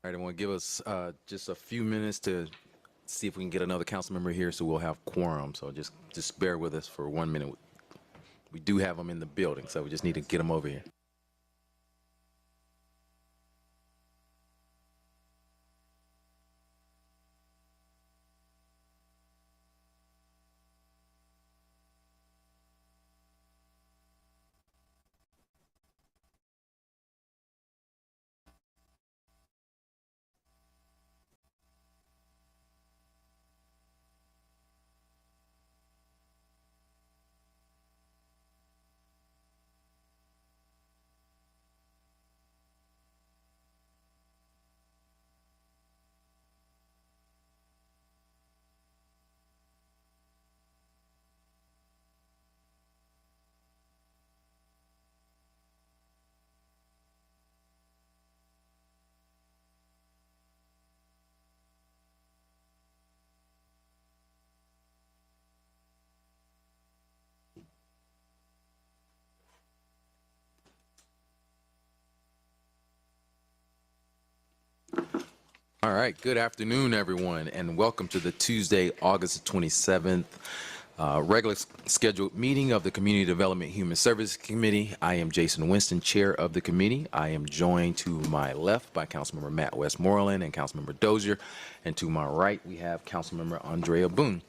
All right, I want to give us just a few minutes to see if we can get another council member here, so we'll have quorum. So just bear with us for 1 minute. We do have them in the building, so we just need to get them over here. All right, good afternoon, everyone, and welcome to the Tuesday, August 27th, regular scheduled meeting of the Community Development Human Services Committee. I am Jason Winston, chair of the committee. I am joined to my left by Councilmember Matt Westmoreland and Councilmember Dozier, and to my right we have Councilmember Andrea Boone.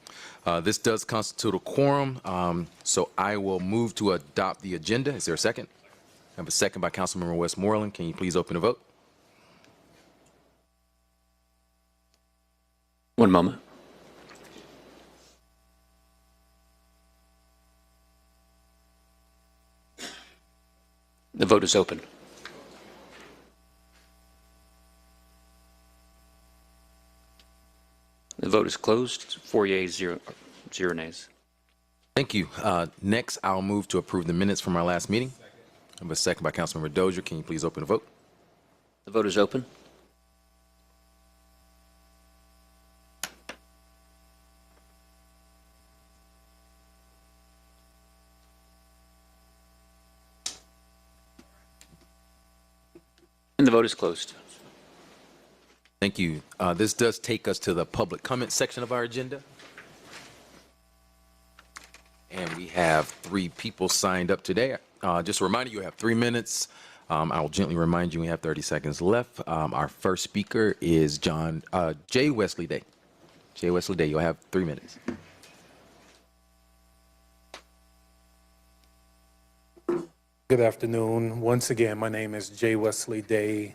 This does constitute a quorum, so I will move to adopt the agenda. Is there a second? I have a second by Councilmember Westmoreland. Can you please open the vote? One moment. The vote is open. The vote is closed. 4 yeas, 0 nays. Thank you. Next, I'll move to approve the minutes from our last meeting. I have a second by Councilmember Dozier. Can you please open the vote? The vote is open. And the vote is closed. Thank you. This does take us to the public comment section of our agenda. And we have 3 people signed up today. Just a reminder, you have 3 minutes. I will gently remind you we have 30 seconds left. Our first speaker is Jay Wesley Day. Jay Wesley Day, you'll have 3 minutes. Good afternoon. Once again, my name is Jay Wesley Day.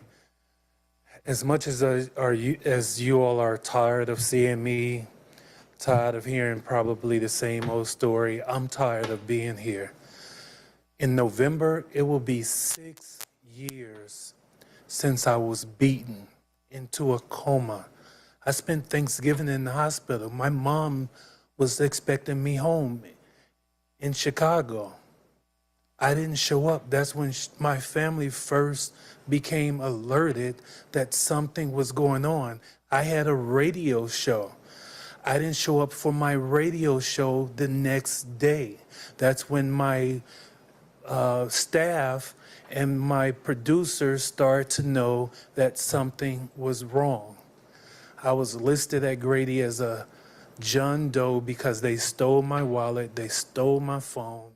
As much as you all are tired of seeing me, tired of hearing probably the same old story, I'm tired of being here. In November, it will be 6 years since I was beaten into a coma. I spent Thanksgiving in the hospital. My mom was expecting me home in Chicago. I didn't show up. That's when my family first became alerted that something was going on. I had a radio show. I didn't show up for my radio show the next day. That's when my staff and my producers started to know that something was wrong. I was listed at Grady as a John Doe because they stole my wallet, they stole my phone.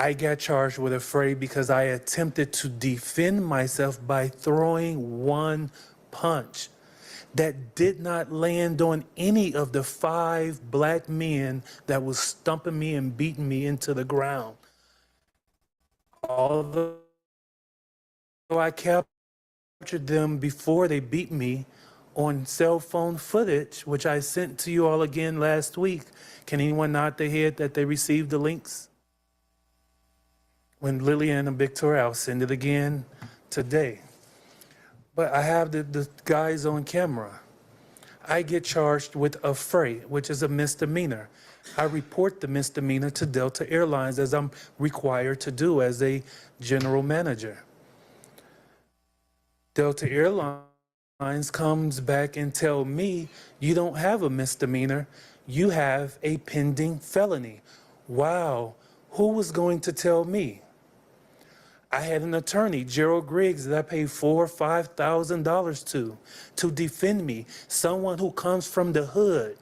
I got charged with a fraud because I attempted to defend myself by throwing one punch that did not land on any of the 5 black men that was stumping me and beating me into the ground. Although I captured them before they beat me on cell phone footage, which I sent to you all again last week. Can anyone nod their head that they received the links? When Lillian and Victoria, I'll send it again today. But I have the guys on camera. I get charged with a freight, which is a misdemeanor. I report the misdemeanor to Delta Airlines as I'm required to do as a general manager. Delta Airlines comes back and tell me, you don't have a misdemeanor, you have a pending felony. Wow, who was going to tell me? I had an attorney, Gerald Griggs, that I paid $4,000 or $5,000 to defend me. Someone who comes from the hood.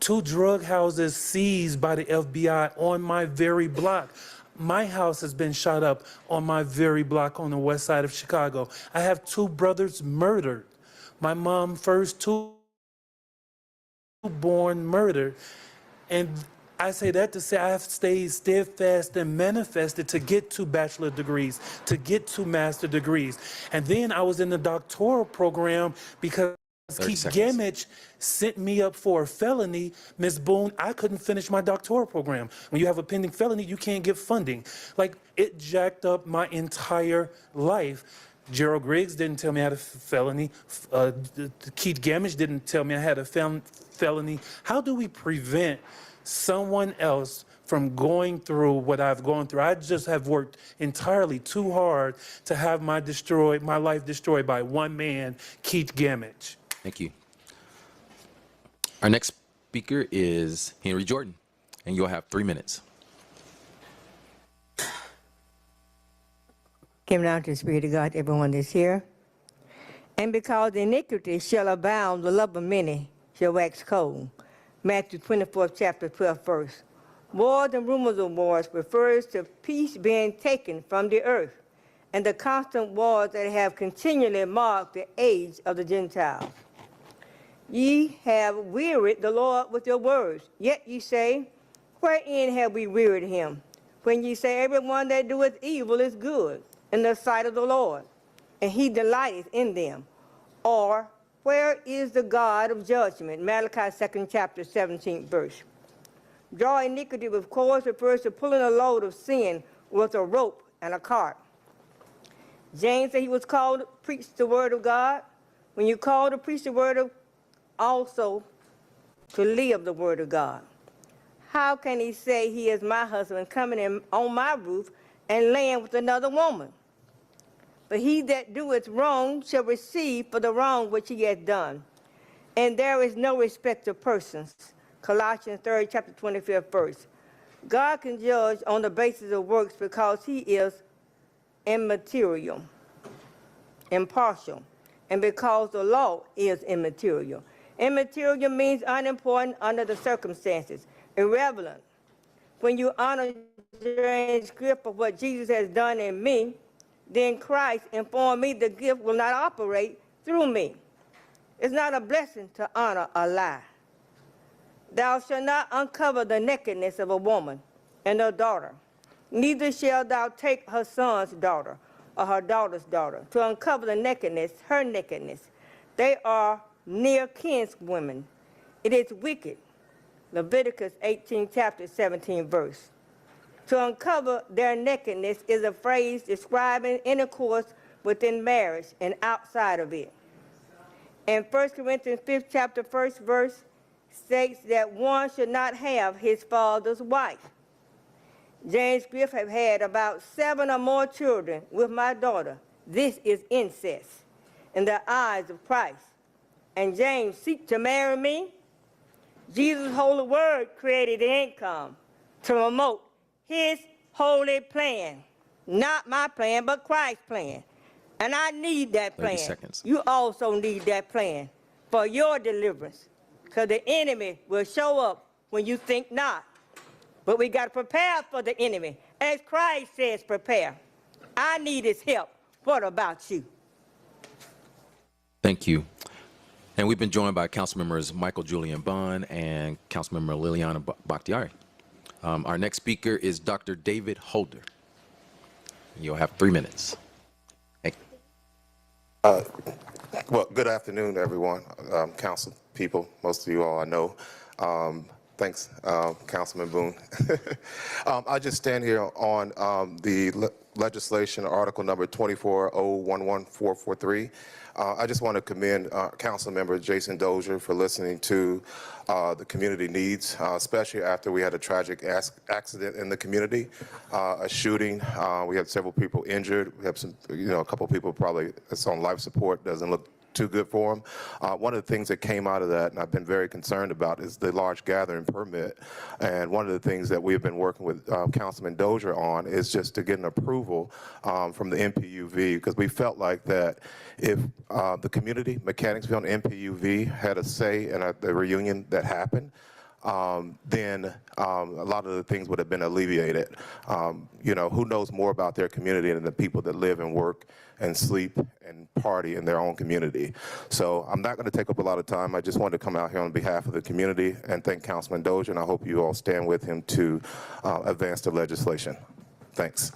2 drug houses seized by the FBI on my very block. My house has been shot up on my very block on the west side of Chicago. I have 2 brothers murdered. My mom first 2 born murdered. And I say that to say I have stayed steadfast and manifested to get 2 bachelor degrees, to get 2 master degrees. And then I was in the doctoral program because 30 Keith seconds. Gamage sent me up for a felony. Ms. Boone, I couldn't finish my doctoral program. When you have a pending felony, you can't get funding. Like, it jacked up my entire life. Gerald Griggs didn't tell me I had a felony. Keith Gamage didn't tell me I had a felony. How do we prevent someone else from going through what I've gone through? I just have worked entirely too hard to have my life destroyed by one man, Keith Gamage. Thank you. Our next speaker is Henry Jordan, and you'll have 3 minutes. Giving out to the Spirit of God to everyone that's here. And because iniquity shall abound, the love of many shall wax cold. Matthew 24th chapter 12th verse. Wars and rumors of wars refers to peace being taken from the earth and the constant wars that have continually marked the age of the Gentiles. Ye have wearied the Lord with your words. Yet ye say, wherein have we wearied him? When ye say, everyone that doeth evil is good in the sight of the Lord, and he delighteth in them. Or, where is the God of judgment? Malachi 2nd chapter 17th verse. Draw iniquity with cords refers to pulling a load of sin with a rope and a cart. James said he was called to preach the word of God. When you call to preach the word of also to live the word of God. How can he say he is my husband coming in on my roof and laying with another woman? But he that doeth wrong shall receive for the wrong which he hath done. And there is no respect of persons. Colossians 3rd chapter 25th verse. God can judge on the basis of works because he is immaterial, impartial, and because the law is immaterial. Immaterial means unimportant under the circumstances, irrelevant. When you honor James' gift of what Jesus has done in me, then Christ informed me the gift will not operate through me. It's not a blessing to honor a lie. Thou shalt not uncover the nakedness of a woman and her daughter. Neither shalt thou take her son's daughter or her daughter's daughter to uncover the nakedness, her nakedness. They are near kinswomen. It is wicked. Leviticus 18 chapter 17 verse. To uncover their nakedness is a phrase describing intercourse within marriage and outside of it. And 1 Corinthians 5th chapter 1st verse states that one should not have his father's wife. James Griff have had about 7 or more children with my daughter. This is incest in the eyes of Christ. And James seek to marry me. Jesus' holy word created the income to promote his holy plan. Not my plan, but Christ's plan. And I need that 30 plan. seconds. You also need that plan for your deliverance. Because the enemy will show up when you think not. But we got to prepare for the enemy. As Christ says, prepare. I need his help. What about you? Thank you. And we've been joined by council members Michael Julian Bond and Councilmember Liliana Bakhtiari. Our next speaker is Dr. David Holder. You'll have 3 minutes. Thank you. Well, good afternoon, everyone. Council people, most of you all I know. Thanks, Councilman Boone. I just stand here on the legislation, article number 240114443. I just want to commend Council Member Jason Dozier for listening to the community needs, especially after we had a tragic accident in the community, a shooting. We had several people injured. We have some, a couple people probably that's on life support. Doesn't look too good for them. One of the things that came out of that, and I've been very concerned about, is the large gathering permit. And one of the things that we've been working with Councilman Dozier on is just to get an approval from the MPUV, because we felt like that if the community, Mechanicsville and MPUV, had a say in the reunion that happened, then a lot of the things would have been alleviated. You know, who knows more about their community than the people that live and work and sleep and party in their own community. So I'm not going to take up a lot of time. I just wanted to come out here on behalf of the community and thank Councilman Dozier, and I hope you all stand with him to advance the legislation. Thanks.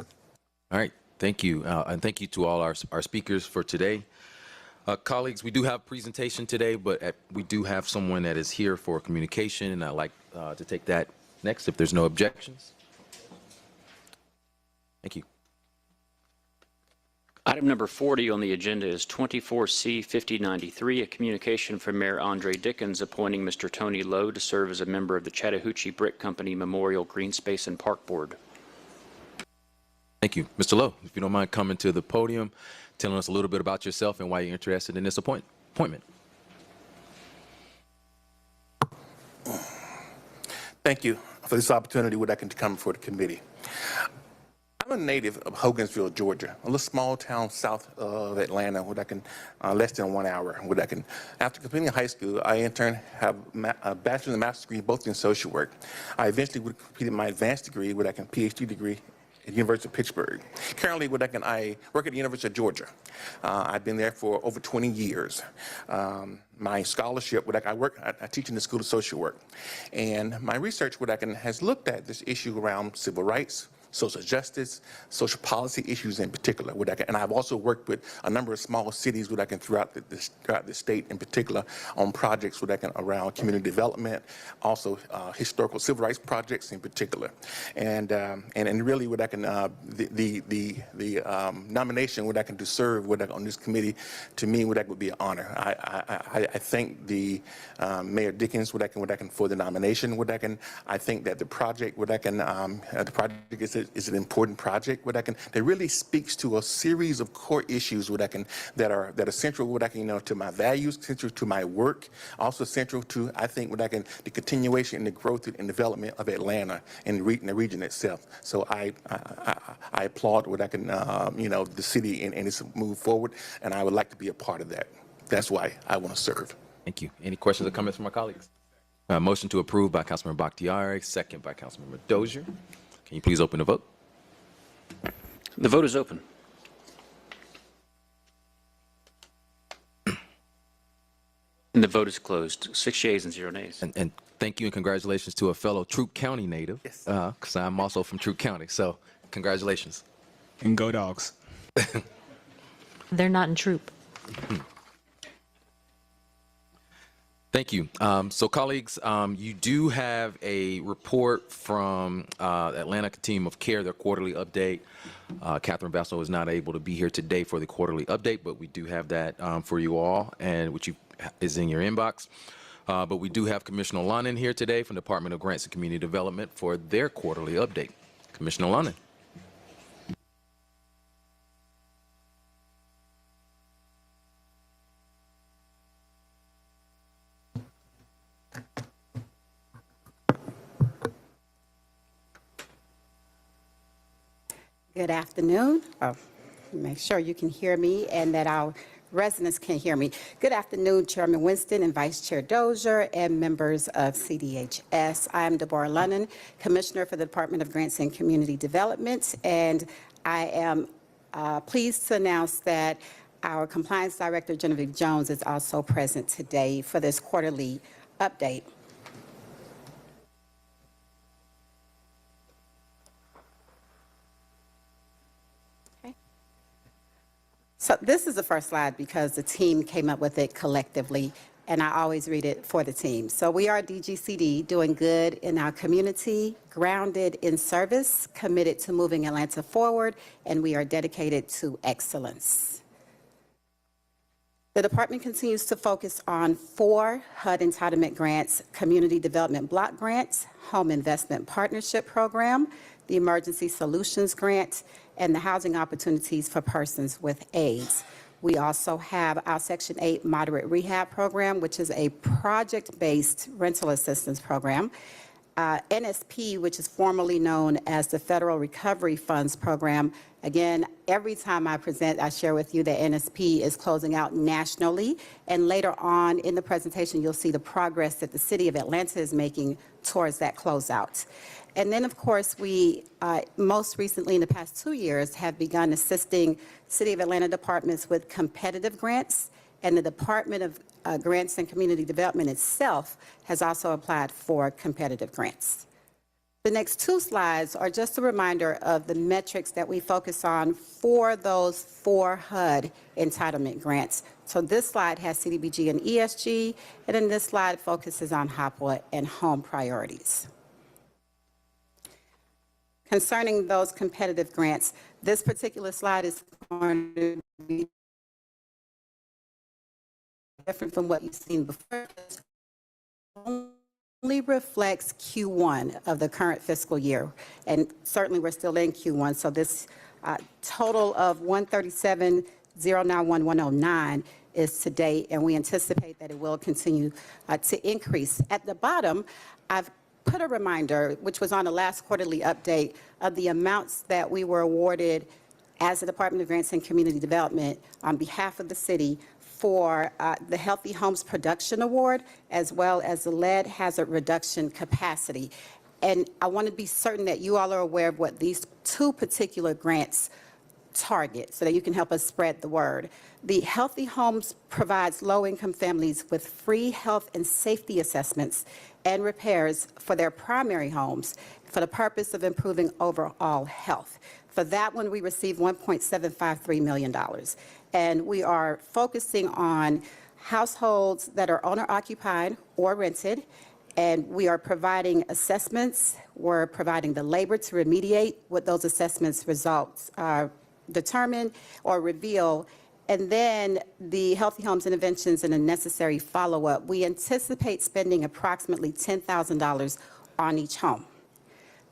All right, thank you. And thank you to all our speakers for today. Colleagues, we do have a presentation today, but we do have someone that is here for communication, and I'd like to take that next if there's no objections. Thank you. Item number 40 on the agenda is 24C 5093, a communication from Mayor Andre Dickens appointing Mr. Tony Lowe to serve as a member of the Chattahoochee Brick Company Memorial Green Space and Park Board. Thank you. Mr. Lowe, if you don't mind coming to the podium, telling us a little bit about yourself and why you're interested in this appointment. Thank you for this opportunity where I can come before the committee. I'm a native of Hogansville, Georgia, a little small town south of Atlanta, where I can less than 1 hour. Where I can, after completing high school, I in turn have a bachelor's and master's degree both in social work. I eventually would completed my advanced degree, where I can PhD degree at the University of Pittsburgh. Currently, I work at the University of Georgia. I've been there for over 20 years. My scholarship, I teach in the School of Social Work. And my research, has looked at this issue around civil rights, social justice, social policy issues in particular. And I've also worked with a number of small cities throughout the state in particular on projects around community development, also historical civil rights projects in particular. And really the nomination to serve on this committee, to me would be an honor. I thank the Mayor Dickens for the nomination. I think that the project is an important project that really speaks to a series of core issues that are central to my values, central to my work, also central to the continuation and the growth and development of Atlanta and the region itself. So I applaud the city and its move forward, and I would like to be a part of that. That's why I want to serve. Thank you. Any questions or comments from my colleagues? Motion to approve by Councilmember Bakhtiari, second by Councilmember Dozier. Can you please open the vote? The vote is open. And the vote is closed. 6 yeas and 0 nays. And thank you and congratulations to a fellow Troup County native. Yes. Because I'm also from Troup County. So congratulations. And go Dogs. They're not in troop. Thank you. So colleagues, you do have a report from Atlanta Team of Care, their quarterly update. Catherine Basso is not able to be here today for the quarterly update, but we do have that for you all, and which is in your inbox. But we do have Commissioner Lonan here today from the Department of Grants and Community Development for their quarterly update. Commissioner Lonan. Good afternoon. Make sure you can hear me and that our residents can hear me. Good afternoon, Chairman Winston and Vice Chair Dozier and members of CDHS. I am Deborah Lunnan, Commissioner for the Department of Grants and Community Development, and I am pleased to announce that our Compliance Director, Genevieve Jones, is also present today for this quarterly update. So this is the first slide because the team came up with it collectively, and I always read it for the team. So we are DGCD, doing good in our community, grounded in service, committed to moving Atlanta forward, and we are dedicated to excellence. The department continues to focus on 4 HUD entitlement grants: Community Development Block Grants, Home Investment Partnership Program, the Emergency Solutions Grant, and the Housing Opportunities for Persons with AIDS. We also have our Section 8 Moderate Rehab Program, which is a project-based rental assistance program. NSP, which is formerly known as the Federal Recovery Funds Program. Again, every time I present, I share with you that NSP is closing out nationally, and later on in the presentation, you'll see the progress that the City of Atlanta is making towards that closeout. And then, of course, we most recently in the past 2 years have begun assisting City of Atlanta departments with competitive grants, and the Department of Grants and Community Development itself has also applied for competitive grants. The next 2 slides are just a reminder of the metrics that we focus on for those 4 HUD entitlement grants. So this slide has CDBG and ESG, and then this slide focuses on HOPWA and home priorities. Concerning those competitive grants, this particular slide is going to be different from what you've seen before. Only reflects Q1 of the current fiscal year, and certainly we're still in Q1, so this total of 137,091,109 is to date, and we anticipate that it will continue to increase. At the bottom, I've put a reminder, which was on the last quarterly update, of the amounts that we were awarded as the Department of Grants and Community Development on behalf of the city for the Healthy Homes Production Award, as well as the Lead Hazard Reduction Capacity. And I want to be certain that you all are aware of what these 2 particular grants target, so that you can help us spread the word. The Healthy Homes provides low-income families with free health and safety assessments and repairs for their primary homes for the purpose of improving overall health. For that one, we received $1.753 million. And we are focusing on households that are owner-occupied or rented, and we are providing assessments. We're providing the labor to remediate what those assessments results determine or reveal, and then the Healthy Homes interventions and the necessary follow-up. We anticipate spending approximately $10,000 on each home.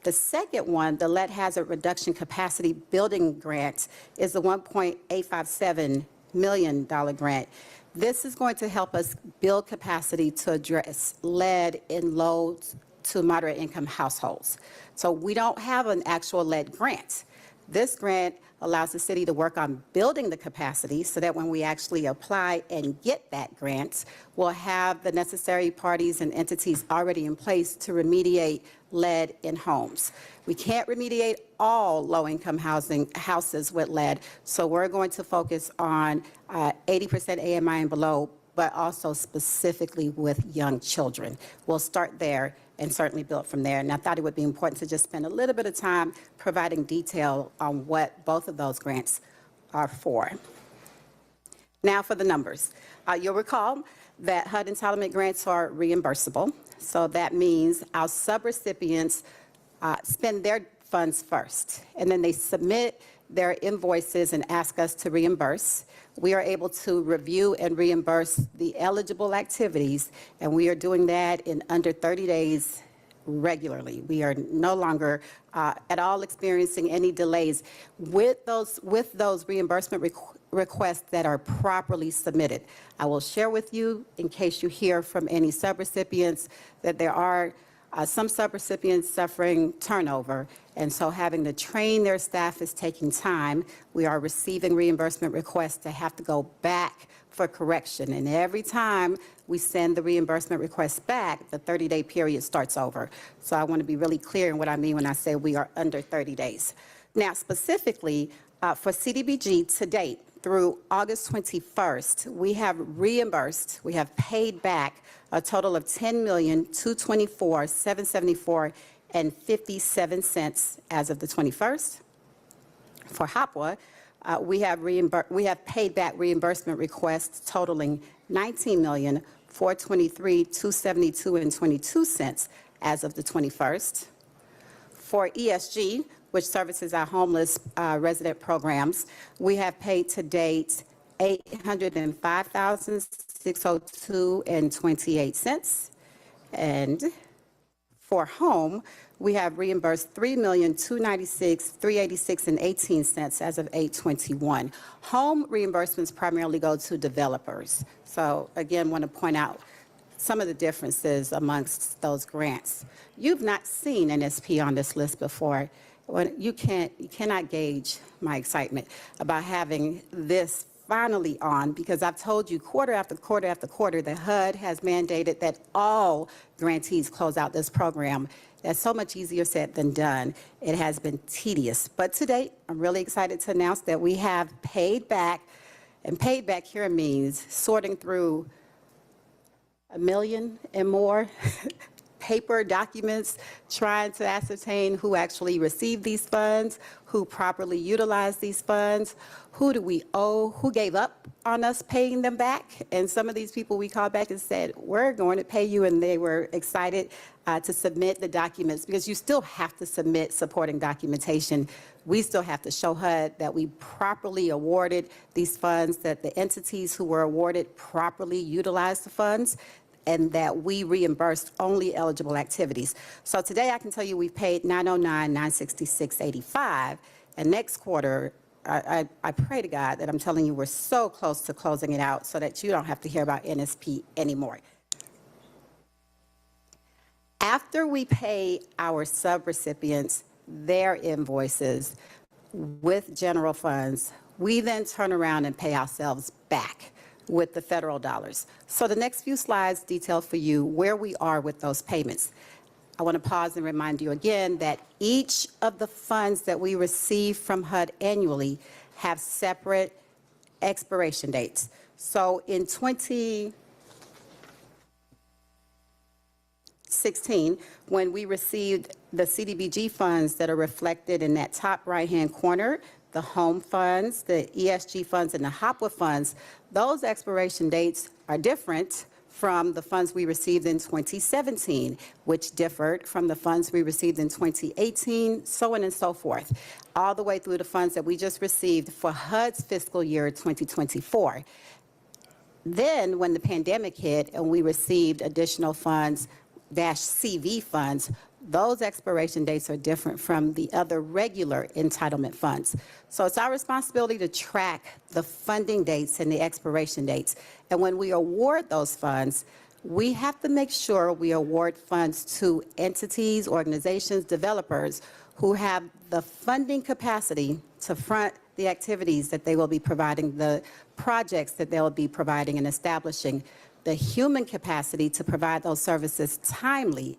The second one, the Lead Hazard Reduction Capacity Building Grant, is the $1.857 million grant. This is going to help us build capacity to address lead in low to moderate income households. So we don't have an actual lead grant. This grant allows the city to work on building the capacity so that when we actually apply and get that grant, we'll have the necessary parties and entities already in place to remediate lead in homes. We can't remediate all low-income houses with lead, so we're going to focus on 80% AMI and below, but also specifically with young children. We'll start there and certainly build from there. And I thought it would be important to just spend a little bit of time providing detail on what both of those grants are for. Now for the numbers. You'll recall that HUD entitlement grants are reimbursable. So that means our subrecipients spend their funds first, and then they submit their invoices and ask us to reimburse. We are able to review and reimburse the eligible activities, and we are doing that in under 30 days regularly. We are no longer at all experiencing any delays with those reimbursement requests that are properly submitted. I will share with you, in case you hear from any subrecipients, that there are some subrecipients suffering turnover, and so having to train their staff is taking time. We are receiving reimbursement requests to have to go back for correction, and every time we send the reimbursement request back, the 30-day period starts over. So I want to be really clear in what I mean when I say we are under 30 days. Now, specifically for CDBG to date, through August 21st, we have reimbursed, we have paid back a total of $10,224,774.57 as of the 21st. For HOPWA, we have paid back reimbursement requests totaling $19,423,272.22 as of the 21st. For ESG, which services our homeless resident programs, we have paid to date $805,602.28. And For home, we have reimbursed $3,296,386.18 as of 8/21. Home reimbursements primarily go to developers. So again, want to point out some of the differences amongst those grants. You've not seen an SP on this list before. You cannot gauge my excitement about having this finally on, because I've told you quarter after quarter after quarter that HUD has mandated that all grantees close out this program. That's so much easier said than done. It has been tedious. But to date, I'm really excited to announce that we have paid back, and paid back here means sorting through 1 million and more paper documents, trying to ascertain who actually received these funds, who properly utilized these funds, who do we owe, who gave up on us paying them back. And some of these people we called back and said, we're going to pay you, and they were excited to submit the documents, because you still have to submit supporting documentation. We still have to show HUD that we properly awarded these funds, that the entities who were awarded properly utilized the funds, and that we reimbursed only eligible activities. So today I can tell you we've paid $909,966.85, and next quarter, I pray to God that I'm telling you we're so close to closing it out so that you don't have to hear about NSP anymore. After we pay our subrecipients their invoices with general funds, we then turn around and pay ourselves back with the federal dollars. So the next few slides detail for you where we are with those payments. I want to pause and remind you again that each of the funds that we receive from HUD annually have separate expiration dates. So in 2016, when we received the CDBG funds that are reflected in that top right-hand corner, the home funds, the ESG funds, and the HOPWA funds, those expiration dates are different from the funds we received in 2017, which differed from the funds we received in 2018, so on and so forth, all the way through the funds that we just received for HUD's fiscal year 2024. Then, when the pandemic hit and we received additional funds, -CV funds, those expiration dates are different from the other regular entitlement funds. So it's our responsibility to track the funding dates and the expiration dates. And when we award those funds, we have to make sure we award funds to entities, organizations, developers who have the funding capacity to front the activities that they will be providing, the projects that they'll be providing and establishing, the human capacity to provide those services timely,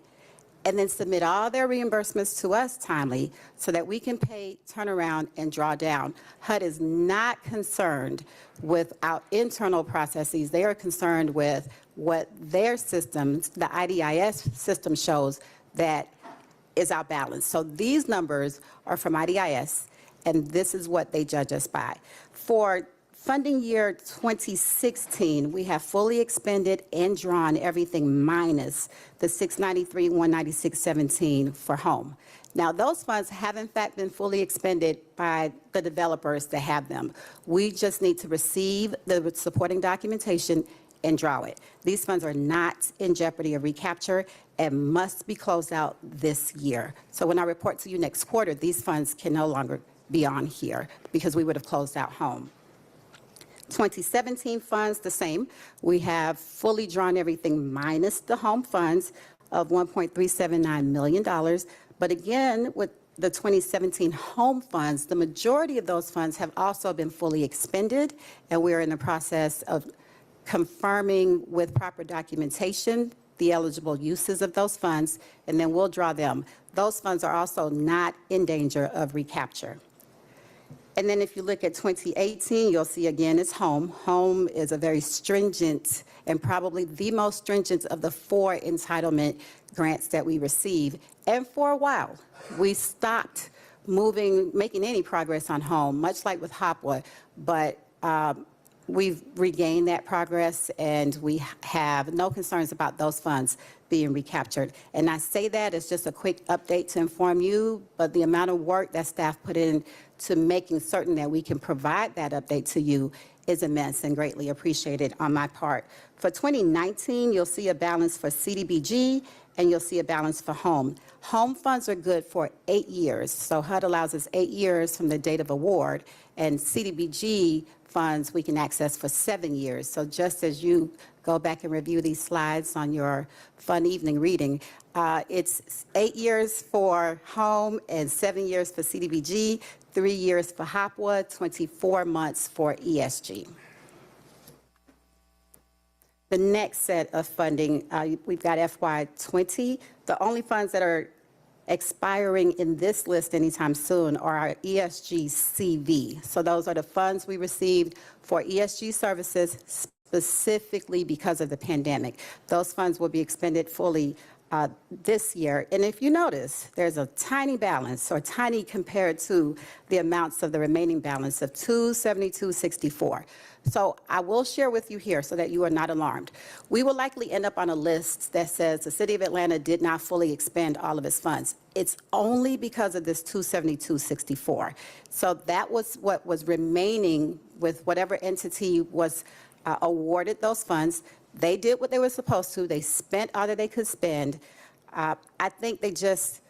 and then submit all their reimbursements to us timely so that we can pay, turn around, and draw down. HUD is not concerned with our internal processes. They are concerned with what their systems, the IDIS system, shows that is our balance. So these numbers are from IDIS, and this is what they judge us by. For funding year 2016, we have fully expended and drawn everything minus the $693,196.17 for home. Now, those funds have in fact been fully expended by the developers that have them. We just need to receive the supporting documentation and draw it. These funds are not in jeopardy of recapture and must be closed out this year. So when I report to you next quarter, these funds can no longer be on here because we would have closed out home. 2017 funds, the same. We have fully drawn everything minus the home funds of $1.379 million. But again, with the 2017 home funds, the majority of those funds have also been fully expended, and we're in the process of confirming with proper documentation the eligible uses of those funds, and then we'll draw them. Those funds are also not in danger of recapture. And then if you look at 2018, you'll see again it's home. Home is a very stringent and probably the most stringent of the 4 entitlement grants that we receive. And for a while, we stopped making any progress on home, much like with HOPWA, but we've regained that progress, and we have no concerns about those funds being recaptured. And I say that as just a quick update to inform you, but the amount of work that staff put in to making certain that we can provide that update to you is immense and greatly appreciated on my part. For 2019, you'll see a balance for CDBG and you'll see a balance for home. Home funds are good for 8 years. So HUD allows us 8 years from the date of award, and CDBG funds we can access for 7 years. So just as you go back and review these slides on your fun evening reading, it's 8 years for home and 7 years for CDBG, 3 years for HOPWA, 24 months for ESG. The next set of funding, we've got FY20. The only funds that are expiring in this list anytime soon are our ESG CV. So those are the funds we received for ESG services specifically because of the pandemic. Those funds will be expended fully this year. And if you notice, there's a tiny balance, or tiny compared to the amounts of the remaining balance of $272.64. So I will share with you here so that you are not alarmed. We will likely end up on a list that says the City of Atlanta did not fully expend all of its funds. It's only because of this $272.64. So that was what was remaining with whatever entity was awarded those funds. They did what they were supposed to. They spent all that they could spend. I think they just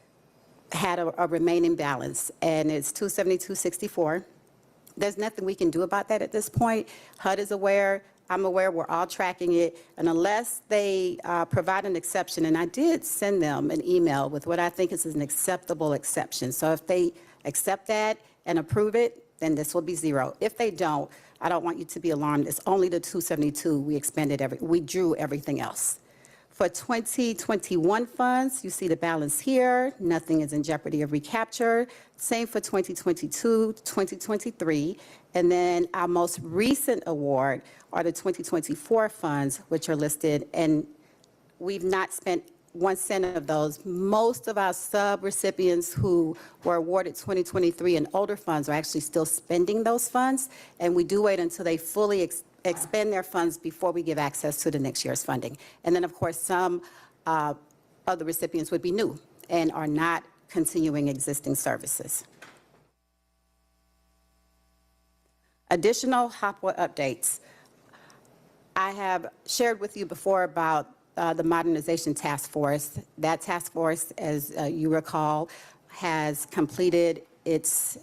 had a remaining balance, and it's $272.64. There's nothing we can do about that at this point. HUD is aware. I'm aware. We're all tracking it. And unless they provide an exception, and I did send them an email with what I think is an acceptable exception. So if they accept that and approve it, then this will be zero. If they don't, I don't want you to be alarmed. It's only the $272 we expended. We drew everything else. For 2021 funds, you see the balance here. Nothing is in jeopardy of recapture. Same for 2022, 2023. And then our most recent award are the 2024 funds, which are listed. And we've not spent 1 cent of those. Most of our sub-recipients who were awarded 2023 and older funds are actually still spending those funds, and we do wait until they fully expend their funds before we give access to the next year's funding. And then, of course, some of the recipients would be new and are not continuing existing services. Additional HOPWA updates. I have shared with you before about the Modernization Task Force. That task force, as you recall, has completed its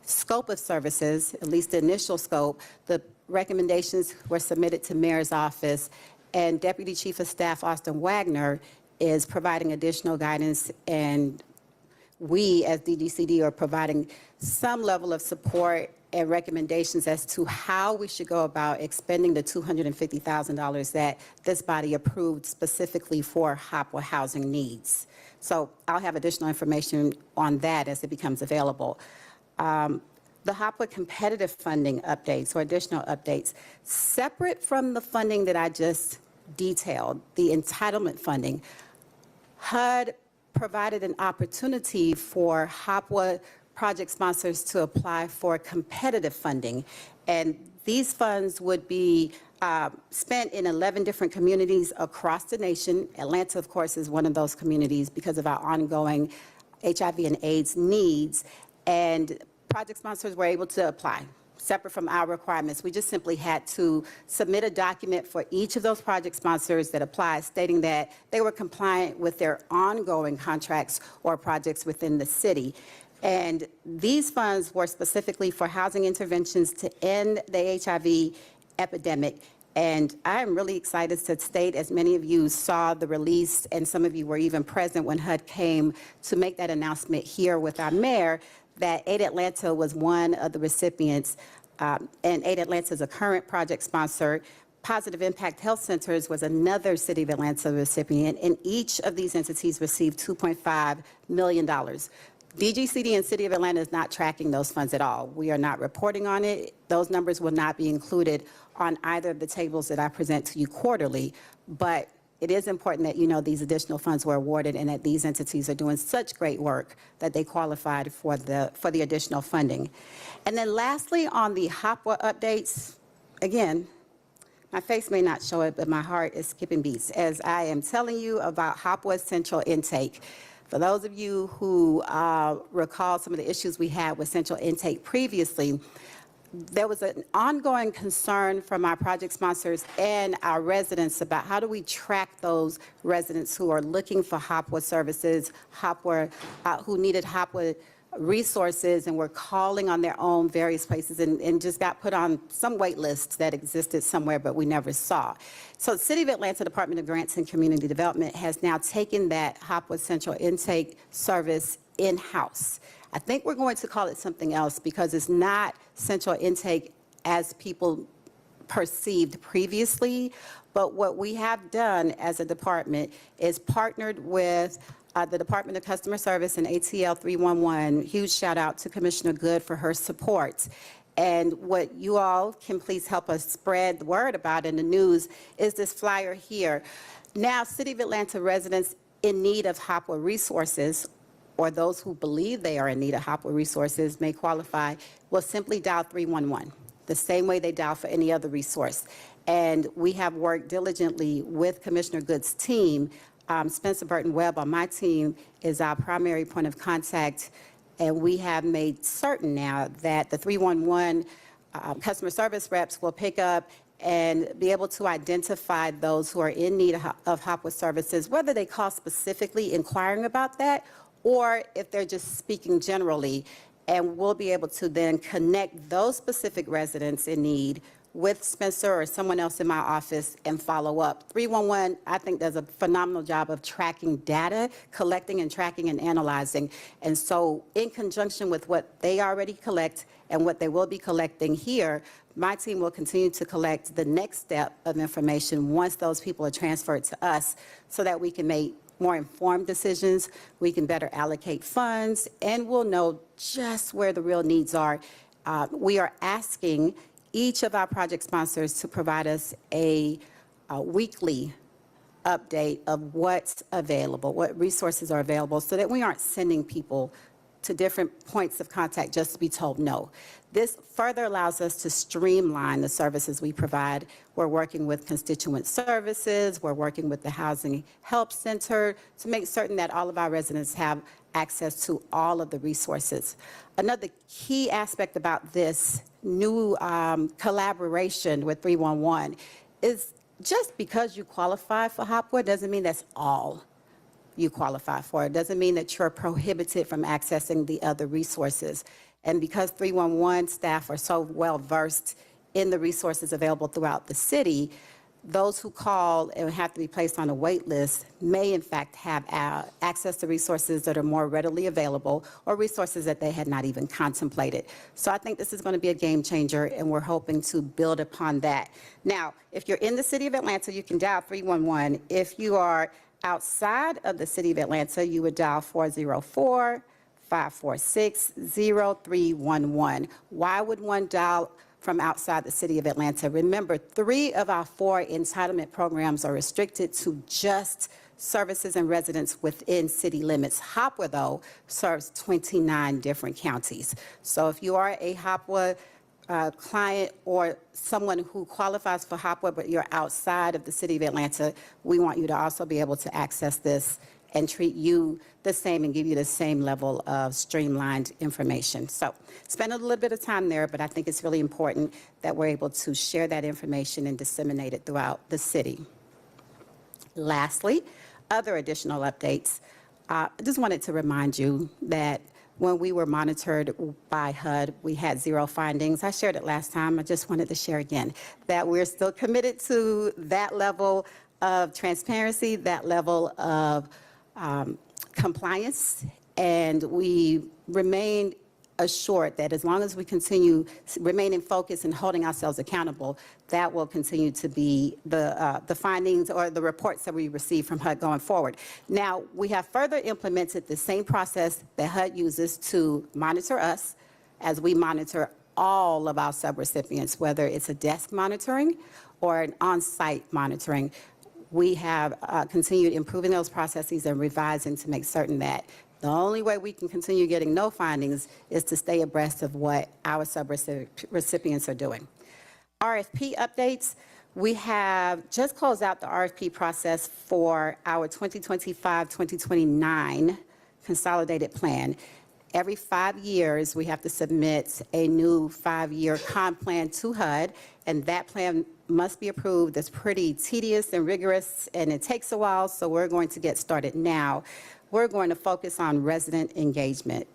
scope of services, at least the initial scope. The recommendations were submitted to Mayor's office, and Deputy Chief of Staff Austin Wagner is providing additional guidance, and we as DGCD are providing some level of support and recommendations as to how we should go about expending the $250,000 that this body approved specifically for HOPWA housing needs. So I'll have additional information on that as it becomes available. The HOPWA competitive funding updates or additional updates, separate from the funding that I just detailed, the entitlement funding, HUD provided an opportunity for HOPWA project sponsors to apply for competitive funding. And these funds would be spent in 11 different communities across the nation. Atlanta, of course, is one of those communities because of our ongoing HIV and AIDS needs. And project sponsors were able to apply, separate from our requirements. We just simply had to submit a document for each of those project sponsors that applied, stating that they were compliant with their ongoing contracts or projects within the city. And these funds were specifically for housing interventions to end the HIV epidemic. And I am really excited to state, as many of you saw the release, and some of you were even present when HUD came to make that announcement here with our mayor, that Aid Atlanta was one of the recipients, and Aid Atlanta is a current project sponsor. Positive Impact Health Centers was another City of Atlanta recipient, and each of these entities received $2.5 million. DGCD and City of Atlanta is not tracking those funds at all. We are not reporting on it. Those numbers will not be included on either of the tables that I present to you quarterly, but it is important that you know these additional funds were awarded and that these entities are doing such great work that they qualified for the additional funding. And then lastly, on the HOPWA updates, again, my face may not show it, but my heart is skipping beats as I am telling you about HOPWA's central intake. For those of you who recall some of the issues we had with central intake previously, there was an ongoing concern from our project sponsors and our residents about how do we track those residents who are looking for Hopwood services, who needed Hopwood resources and were calling on their own various places and just got put on some wait lists that existed somewhere but we never saw. So City of Atlanta Department of Grants and Community Development has now taken that Hopwood Central Intake service in-house. I think we're going to call it something else because it's not central intake as people perceived previously. But what we have done as a department is partnered with the Department of Customer Service and ATL 311. Huge shout out to Commissioner Good for her support. And what you all can please help us spread the word about in the news is this flyer here. Now, City of Atlanta residents in need of Hopwood resources, or those who believe they are in need of Hopwood resources may qualify, will simply dial 311, the same way they dial for any other resource. And we have worked diligently with Commissioner Good's team. Spencer Burton Webb on my team is our primary point of contact, and we have made certain now that the 311 customer service reps will pick up and be able to identify those who are in need of Hopwood services, whether they call specifically inquiring about that or if they're just speaking generally, and we'll be able to then connect those specific residents in need with Spencer or someone else in my office and follow up. 311, I think, does a phenomenal job of tracking data, collecting and tracking and analyzing. And so in conjunction with what they already collect and what they will be collecting here, my team will continue to collect the next step of information once those people are transferred to us so that we can make more informed decisions, we can better allocate funds, and we'll know just where the real needs are. We are asking each of our project sponsors to provide us a weekly update of what's available, what resources are available, so that we aren't sending people to different points of contact just to be told no. This further allows us to streamline the services we provide. We're working with constituent services, we're working with the Housing Help Center to make certain that all of our residents have access to all of the resources. Another key aspect about this new collaboration with 311 is just because you qualify for Hopwood doesn't mean that's all you qualify for. It doesn't mean that you're prohibited from accessing the other resources. And because 311 staff are so well versed in the resources available throughout the city, those who call and have to be placed on a wait list may in fact have access to resources that are more readily available or resources that they had not even contemplated. So I think this is going to be a game changer, and we're hoping to build upon that. Now, if you're in the City of Atlanta, you can dial 311. If you are outside of the City of Atlanta, you would dial 404-546-0311. Why would one dial from outside the City of Atlanta? Remember, 3 of our 4 entitlement programs are restricted to just services and residents within city limits. Hopwood, though, serves 29 different counties. So if you are a Hopwood client or someone who qualifies for Hopwood, but you're outside of the City of Atlanta, we want you to also be able to access this and treat you the same and give you the same level of streamlined information. So spend a little bit of time there, but I think it's really important that we're able to share that information and disseminate it throughout the city. Lastly, other additional updates. I just wanted to remind you that when we were monitored by HUD, we had 0 findings. I shared it last time. I just wanted to share again that we're still committed to that level of transparency, that level of compliance, and we remain assured that as long as we continue remaining focused and holding ourselves accountable, that will continue to be the findings or the reports that we receive from HUD going forward. Now, we have further implemented the same process that HUD uses to monitor us as we monitor all of our subrecipients, whether it's a desk monitoring or an on-site monitoring. We have continued improving those processes and revising to make certain that the only way we can continue getting no findings is to stay abreast of what our subrecipients are doing. RFP updates. We have just closed out the RFP process for our 2025-2029 consolidated plan. Every 5 years, we have to submit a new 5-year comp plan to HUD, and that plan must be approved. It's pretty tedious and rigorous, and it takes a while, so we're going to get started now. We're going to focus on resident engagement.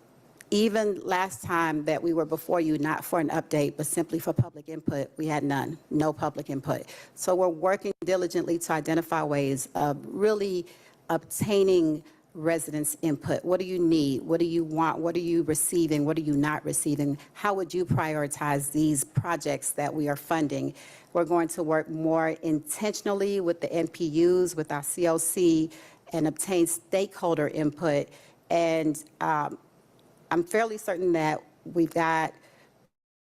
Even last time that we were before you, not for an update, but simply for public input, we had none, no public input. So we're working diligently to identify ways of really obtaining residents' input. What do you need? What do you want? What are you receiving? What are you not receiving? How would you prioritize these projects that we are funding? We're going to work more intentionally with the NPUs, with our COC, and obtain stakeholder input. And I'm fairly certain that we've got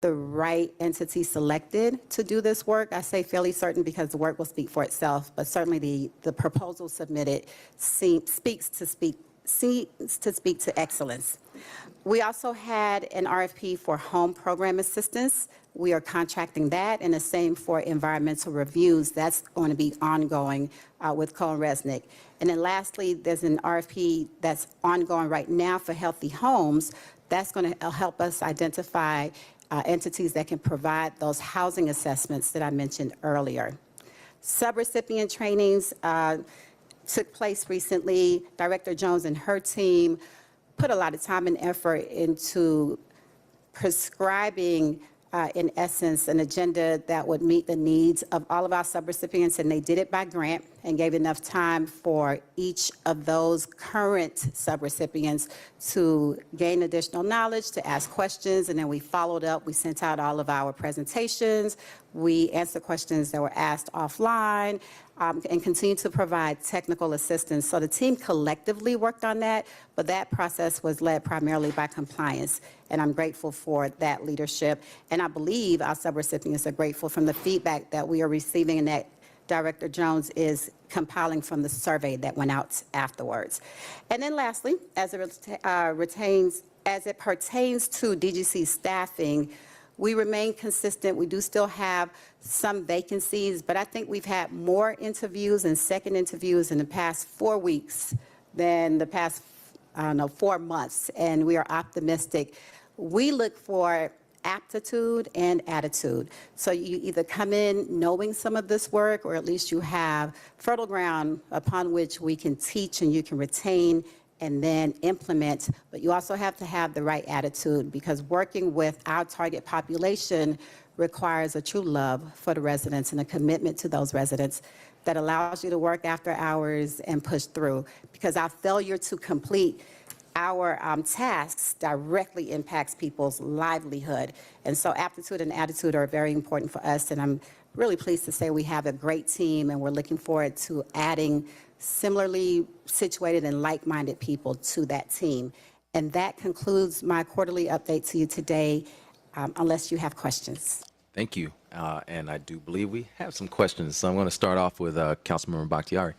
the right entity selected to do this work. I say fairly certain because the work will speak for itself, but certainly the proposal submitted speaks to excellence. We also had an RFP for home program assistance. We are contracting that, and the same for environmental reviews. That's going to be ongoing with CohnReznick. And then lastly, there's an RFP that's ongoing right now for Healthy Homes. That's going to help us identify entities that can provide those housing assessments that I mentioned earlier. Subrecipient trainings took place recently. Director Jones and her team put a lot of time and effort into prescribing, in essence, an agenda that would meet the needs of all of our subrecipients, and they did it by grant and gave enough time for each of those current subrecipients to gain additional knowledge, to ask questions, and then we followed up. We sent out all of our presentations. We answered questions that were asked offline, and continue to provide technical assistance. So the team collectively worked on that, but that process was led primarily by compliance, and I'm grateful for that leadership. And I believe our subrecipients are grateful from the feedback that we are receiving and that Director Jones is compiling from the survey that went out afterwards. And then lastly, as it pertains to DGC staffing, we remain consistent. We do still have some vacancies, but I think we've had more interviews and second interviews in the past 4 weeks than the past, 4 months, and we are optimistic. We look for aptitude and attitude. So you either come in knowing some of this work, or at least you have fertile ground upon which we can teach and you can retain and then implement, but you also have to have the right attitude, because working with our target population requires a true love for the residents and a commitment to those residents that allows you to work after hours and push through, because our failure to complete our tasks directly impacts people's livelihood. And so aptitude and attitude are very important for us, and I'm really pleased to say we have a great team, and we're looking forward to adding similarly situated and like-minded people to that team. And that concludes my quarterly update to you today, unless you have questions. Thank you. And I do believe we have some questions. So I'm going to start off with Councilmember Bakhtiari.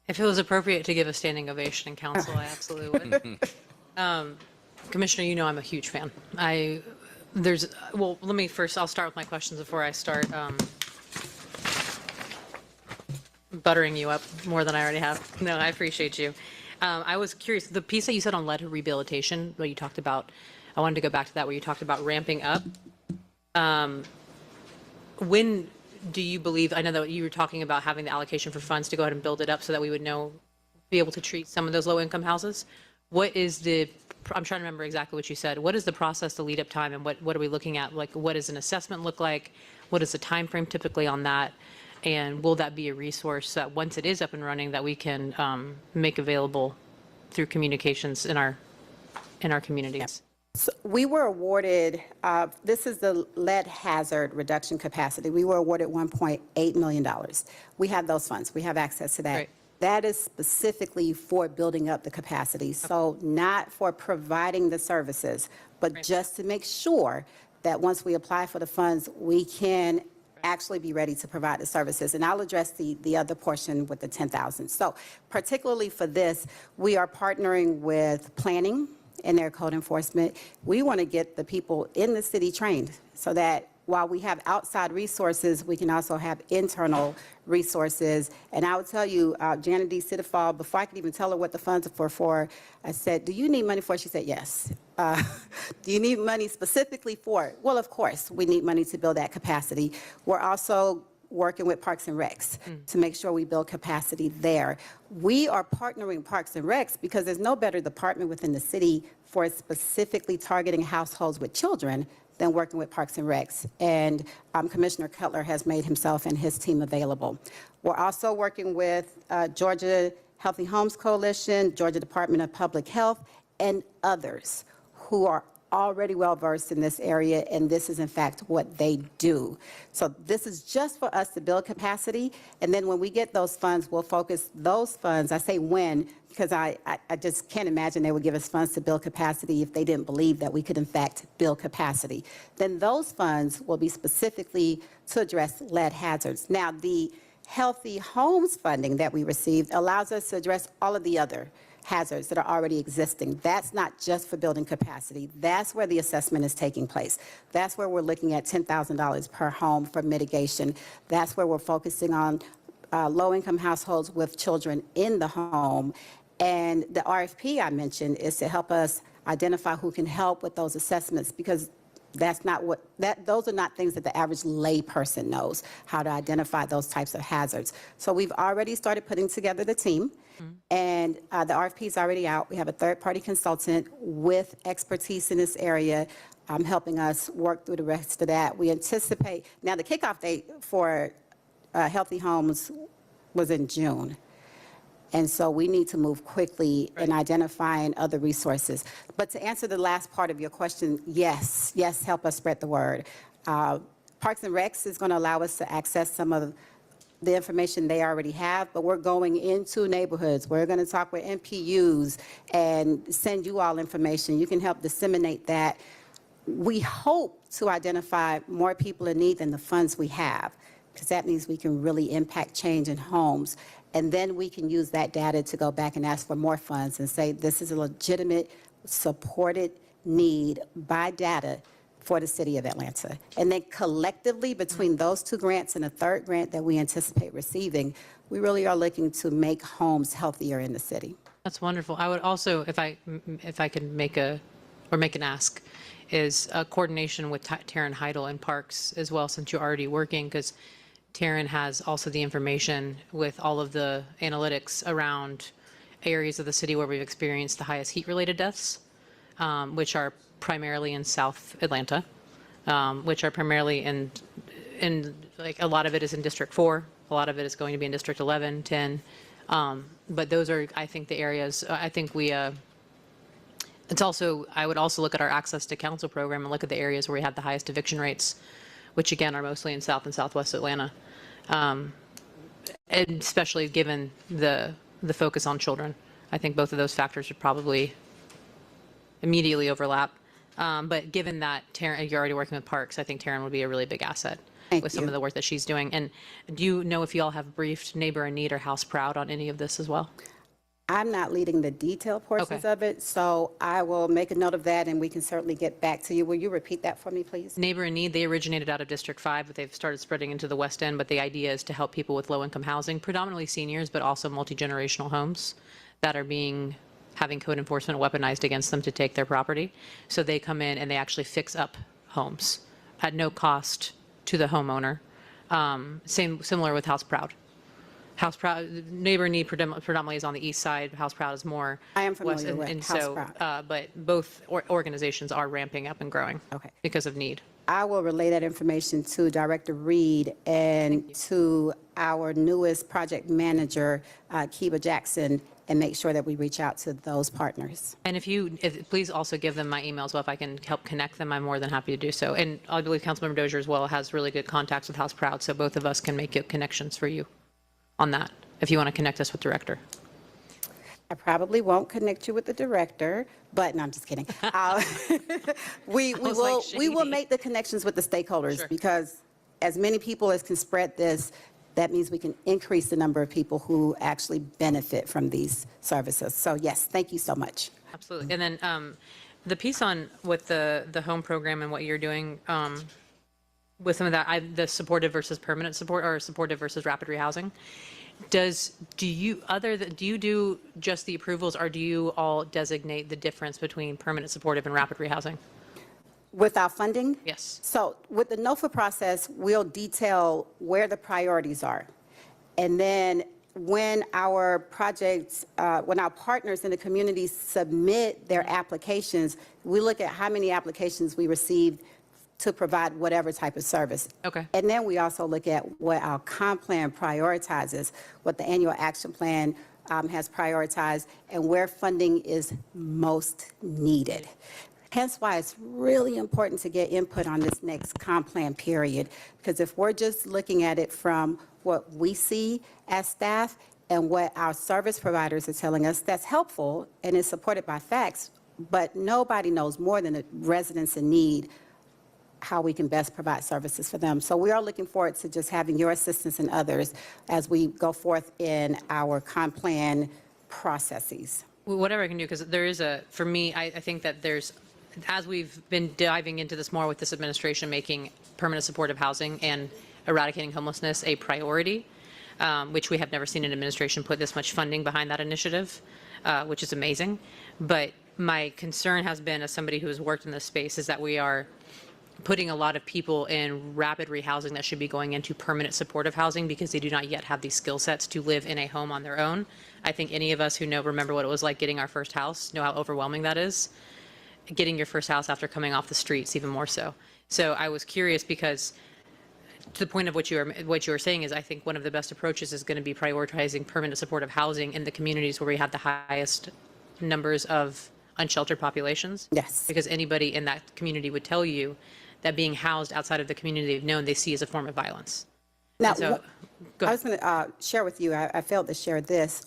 If it was appropriate to give a standing ovation in council, I absolutely would. Commissioner, you know I'm a huge fan. Well, let me first, I'll start with my questions before I start buttering you up more than I already have. No, I appreciate you. I was curious, the piece that you said on lead rehabilitation, what you talked about, I wanted to go back to that where you talked about ramping up. When do you believe, I know that you were talking about having the allocation for funds to go ahead and build it up so that we would be able to treat some of those low income houses. What is I'm trying to remember exactly what you said. What is the process, the lead up time, and what are we looking at? Like, what does an assessment look like? What is the time frame typically on that? And will that be a resource that once it is up and running that we can make available through communications in our communities? So we were awarded, this is the lead hazard reduction capacity. We were awarded $1.8 million. We have those funds. We have access to that. Great. That is specifically for building up the capacity. So not for providing the services, but just to make sure that once we apply for the funds, we can actually be ready to provide the services. And I'll address the other portion with the 10,000. So particularly for this, we are partnering with planning and their code enforcement. We want to get the people in the city trained so that while we have outside resources, we can also have internal resources. And I would tell you, Janet D. Sidafal, before I could even tell her what the funds are for, I said, do you need money for it? She said, yes. Do you need money specifically for it? Well, of course, we need money to build that capacity. We're also working with Parks and Recs to make sure we build capacity there. We are partnering Parks and Recs because there's no better department within the city for specifically targeting households with children than working with Parks and Recs. And Commissioner Cutler has made himself and his team available. We're also working with Georgia Healthy Homes Coalition, Georgia Department of Public Health, and others who are already well-versed in this area, and this is in fact what they do. So this is just for us to build capacity, and then when we get those funds, we'll focus those funds, I say when, because I just can't imagine they would give us funds to build capacity if they didn't believe that we could in fact build capacity. Then those funds will be specifically to address lead hazards. Now, the Healthy Homes funding that we received allows us to address all of the other hazards that are already existing. That's not just for building capacity. That's where the assessment is taking place. That's where we're looking at $10,000 per home for mitigation. That's where we're focusing on low-income households with children in the home. And the RFP I mentioned is to help us identify who can help with those assessments, because that's not what, those are not things that the average lay person knows, how to identify those types of hazards. So we've already started putting together the team. And the RFP is already out. We have a third-party consultant with expertise in this area helping us work through the rest of that. We anticipate, now the kickoff date for Healthy Homes was in June. And so we need to move quickly in identifying other resources. But to answer the last part of your question, yes, help us spread the word. Parks and Recs is going to allow us to access some of the information they already have, but we're going into neighborhoods. We're going to talk with MPUs and send you all information. You can help disseminate that. We hope to identify more people in need than the funds we have, because that means we can really impact change in homes. And then we can use that data to go back and ask for more funds and say, this is a legitimate, supported need by data for the city of Atlanta. And then collectively, between those two grants and a third grant that we anticipate receiving, we really are looking to make homes healthier in the city. That's wonderful. I would also, if I could make an ask, is a coordination with Taryn Heidel in Parks as well, since you're already working, because Taryn has also the information with all of the analytics around areas of the city where we've experienced the highest heat-related deaths, which are primarily in South Atlanta, which are primarily in like a lot of it is in District 4, a lot of it is going to be in District 11, 10, but those are, I think, the areas. I think we. It's also, I would also look at our access to council program and look at the areas where we have the highest eviction rates, which again are mostly in South and Southwest Atlanta, and especially given the focus on children. I think both of those factors would probably immediately overlap. But given that Taryn, you're already working with Parks, I think Taryn would be a really big asset with some of the work that she's doing. And do you know if you all have briefed Neighbor in Need or House Proud on any of this as well? I'm not leading the detailed portions of it, so I will make a note of that, and we can certainly get back to you. Will you repeat that for me, please? Neighbor in Need, they originated out of District 5, but they've started spreading into the West End. But the idea is to help people with low-income housing, predominantly seniors, but also multi-generational homes that are having code enforcement weaponized against them to take their property. So they come in and they actually fix up homes at no cost to the homeowner. Similar with House Proud. House Proud, Neighbor in Need predominantly is on the east side. House Proud is more I am familiar west, with and House so, Proud. But both organizations are ramping up and growing because of need. I will relay that information to Director Reed and to our newest project manager, Kiba Jackson, and make sure that we reach out to those partners. And please also give them my email as well. If I can help connect them, I'm more than happy to do so. And I believe Councilmember Dozier as well has really good contacts with House Proud, so both of us can make connections for you on that, if you want to connect us with Director. I probably won't connect you with the director, but no, I'm just kidding. We will make the connections with the stakeholders, because as many people as can spread this, that means we can increase the number of people who actually benefit from these services. So yes, thank you so much. Absolutely. And then the piece on with the home program and what you're doing, with some of that, the supportive versus permanent support, or supportive versus rapid rehousing. Do you do just the approvals, or do you all designate the difference between permanent supportive and rapid rehousing? With our funding? Yes. So with the NOFA process, we'll detail where the priorities are. And then when our projects, when our partners in the community submit their applications, we look at how many applications we received to provide whatever type of service. Okay. And then we also look at what our comp plan prioritizes, what the annual action plan has prioritized, and where funding is most needed. Hence why it's really important to get input on this next comp plan period, because if we're just looking at it from what we see as staff and what our service providers are telling us, that's helpful and is supported by facts, but nobody knows more than the residents in need how we can best provide services for them. So we are looking forward to just having your assistance and others as we go forth in our comp plan processes. Whatever I can do, because there is for me, I think that there's, as we've been diving into this more with this administration, making permanent supportive housing and eradicating homelessness a priority, which we have never seen an administration put this much funding behind that initiative, which is amazing. But my concern has been, as somebody who has worked in this space, is that we are putting a lot of people in rapid rehousing that should be going into permanent supportive housing because they do not yet have these skill sets to live in a home on their own. I think any of us who remember what it was like getting our first house know how overwhelming that is. Getting your first house after coming off the streets, even more so. So I was curious because, to the point of what you were saying, is I think one of the best approaches is going to be prioritizing permanent supportive housing in the communities where we have the highest numbers of unsheltered populations. Yes. Because anybody in that community would tell you that being housed outside of the community they've known, they see as a form of violence. Now, And so, go I ahead. was going to share with you, I failed to share this.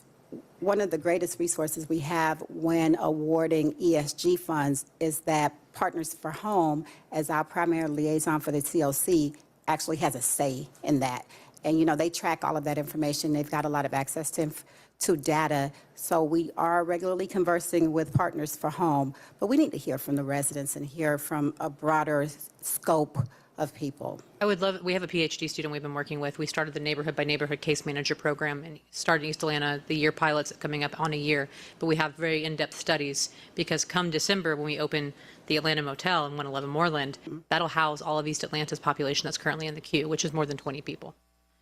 One of the greatest resources we have when awarding ESG funds is that Partners for Home, as our primary liaison for the TLC, actually has a say in that. And, you know, they track all of that information. They've got a lot of access to data. So we are regularly conversing with Partners for Home, but we need to hear from the residents and hear from a broader scope of people. I would love, we have a PhD student we've been working with. We started the neighborhood by neighborhood case manager program and started in East Atlanta. The year pilot's coming up on a year, but we have very in-depth studies because come December, when we open the Atlanta Motel in 111 Moreland, that'll house all of East Atlanta's population that's currently in the queue, which is more than 20 people.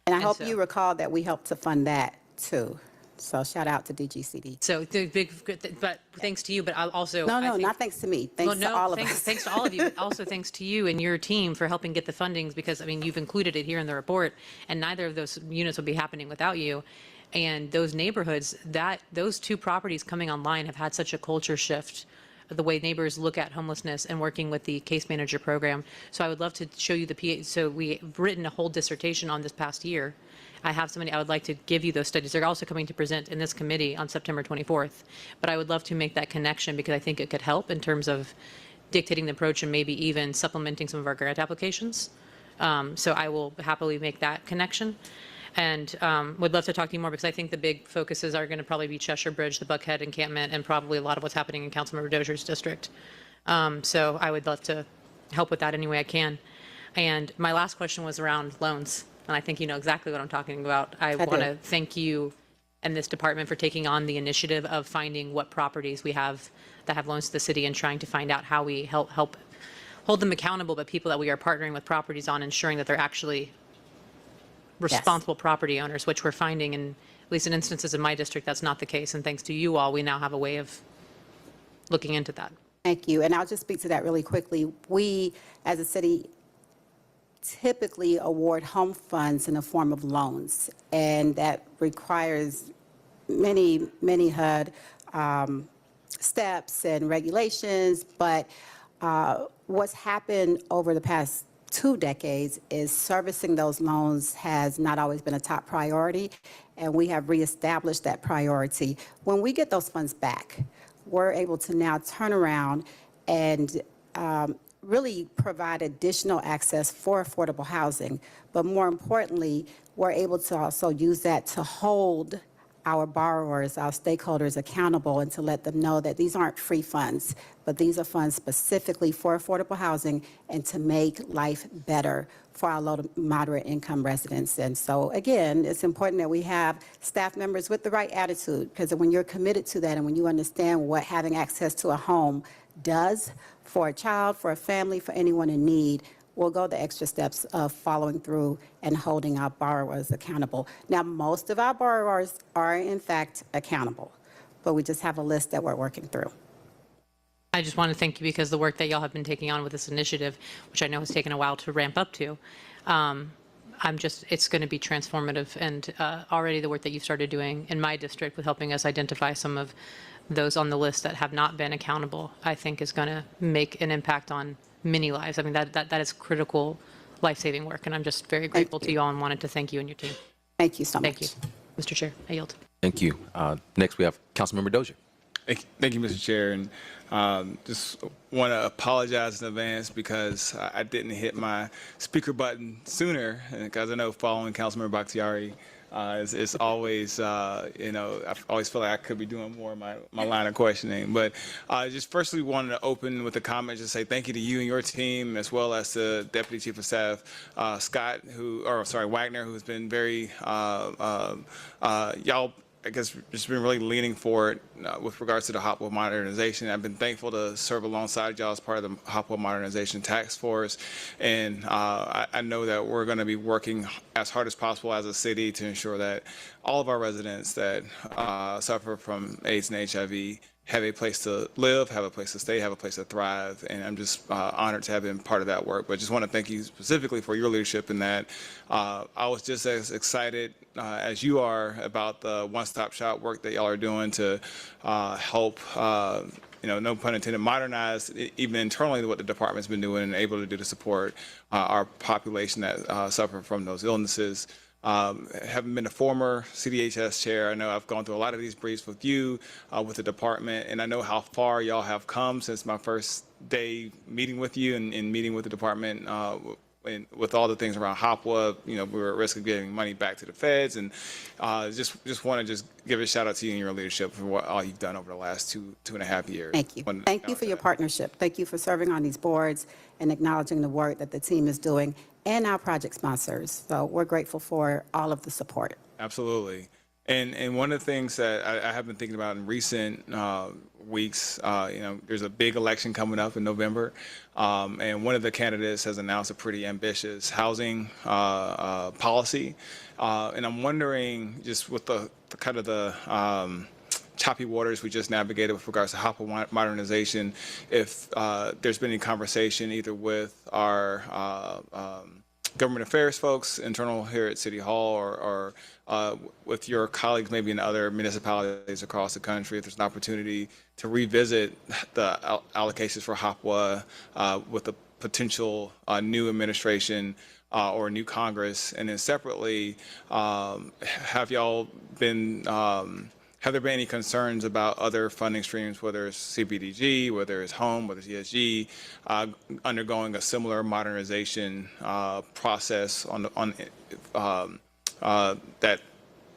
And I And hope so- you recall that we helped to fund that too. So shout out to DGCD. So the big, but thanks to you, but I'll also. No, I no, think- not thanks to me. Thanks Well, to all of thanks, us. Thanks to all of you, but also thanks to you and your team for helping get the fundings, because, I mean, you've included it here in the report, and neither of those units would be happening without you. And those neighborhoods, those two properties coming online have had such a culture shift, the way neighbors look at homelessness and working with the case manager program. So I would love to show you so we've written a whole dissertation on this past year. I have somebody, I would like to give you those studies. They're also coming to present in this committee on September 24th. But I would love to make that connection because I think it could help in terms of dictating the approach and maybe even supplementing some of our grant applications. So I will happily make that connection. And would love to talk to you more because I think the big focuses are going to probably be Cheshire Bridge, the Buckhead encampment, and probably a lot of what's happening in Councilmember Dozier's district. So I would love to help with that any way I can. And my last question was around loans. And I think you know exactly what I'm talking about. I do. want to thank you and this department for taking on the initiative of finding what properties we have that have loans to the city and trying to find out how we help hold them accountable, but people that we are partnering with properties on, ensuring that they're actually responsible property owners, which we're finding in, at least in instances in my district, that's not the case. And thanks to you all, we now have a way of looking into that. Thank you. And I'll just speak to that really quickly. We, as a city, typically award home funds in the form of loans, and that requires many HUD steps and regulations. But what's happened over the past 2 decades is servicing those loans has not always been a top priority, and we have reestablished that priority. When we get those funds back, we're able to now turn around and really provide additional access for affordable housing. But more importantly, we're able to also use that to hold our borrowers, our stakeholders accountable and to let them know that these aren't free funds, but these are funds specifically for affordable housing and to make life better for our low to moderate income residents. And so, again, it's important that we have staff members with the right attitude, because when you're committed to that and when you understand what having access to a home does for a child, for a family, for anyone in need, we'll go the extra steps of following through and holding our borrowers accountable. Now, most of our borrowers are, in fact, accountable, but we just have a list that we're working through. I just want to thank you because the work that y'all have been taking on with this initiative, which I know has taken a while to ramp up to, it's going to be transformative. And already the work that you've started doing in my district with helping us identify some of those on the list that have not been accountable, I think is going to make an impact on many lives. I mean, that is critical life-saving work. And I'm just very grateful to you all and wanted to thank you and your team. Thank you so much. Thank you. Mr. Chair, I yield. Thank you. Next, we have Councilmember Dozier. Thank you, Mr. Chair. And just want to apologize in advance because I didn't hit my speaker button sooner, because I know following Councilmember Bakhtiari is always, I always feel like I could be doing more of my line of questioning. But just firstly wanted to open with a comment, just say thank you to you and your team, as well as the Deputy Chief of Staff, Wagner, who's been very, y'all, I guess, just been really leaning forward with regards to the Hopewell modernization. I've been thankful to serve alongside y'all as part of the Hopewell Modernization Task Force. And I know that we're going to be working as hard as possible as a city to ensure that all of our residents that suffer from AIDS and HIV have a place to live, have a place to stay, have a place to thrive. And I'm just honored to have been part of that work. But just want to thank you specifically for your leadership in that. I was just as excited as you are about the one-stop shop work that y'all are doing to help, no pun intended, modernize even internally what the department's been doing and able to do to support our population that suffer from those illnesses. Having been a former CDHS chair, I know I've gone through a lot of these briefs with you, with the department, and I know how far y'all have come since my first day meeting with you and meeting with the department. And with all the things around Hopewell, we were at risk of getting money back to the feds, and just want to give a shout out to you and your leadership for what all you've done over the last two and a half years. Thank you. Thank you for your partnership. Thank you for serving on these boards and acknowledging the work that the team is doing and our project sponsors. So we're grateful for all of the support. Absolutely. And one of the things that I have been thinking about in recent weeks, there's a big election coming up in November, and one of the candidates has announced a pretty ambitious housing policy, and I'm wondering, just with the kind of the choppy waters we just navigated with regards to Hopewell modernization, if there's been any conversation either with our government affairs folks, internal here at City Hall, or with your colleagues maybe in other municipalities across the country, if there's an opportunity to revisit the allocations for Hopewell with a potential new administration or a new Congress. And then separately, have y'all been, have there been any concerns about other funding streams, whether it's CBDG, whether it's HOME, whether it's ESG, undergoing a similar modernization process that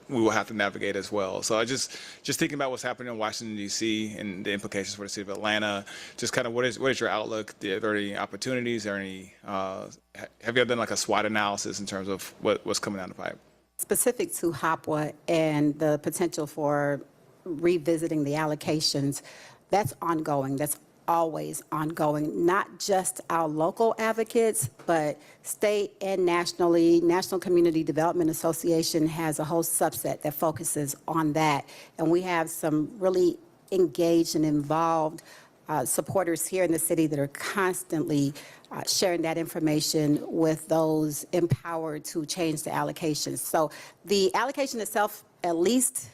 we will have to navigate as well? So I just thinking about what's happening in Washington, D.C. and the implications for the city of Atlanta, just kind of what is your outlook? Are there any opportunities? Are any, have you ever done like a SWOT analysis in terms of what's coming down the pipe? Specific to Hopewell and the potential for revisiting the allocations, that's ongoing. That's always ongoing. Not just our local advocates, but state and nationally. National Community Development Association has a whole subset that focuses on that. And we have some really engaged and involved supporters here in the city that are constantly sharing that information with those empowered to change the allocations. So the allocation itself, at least,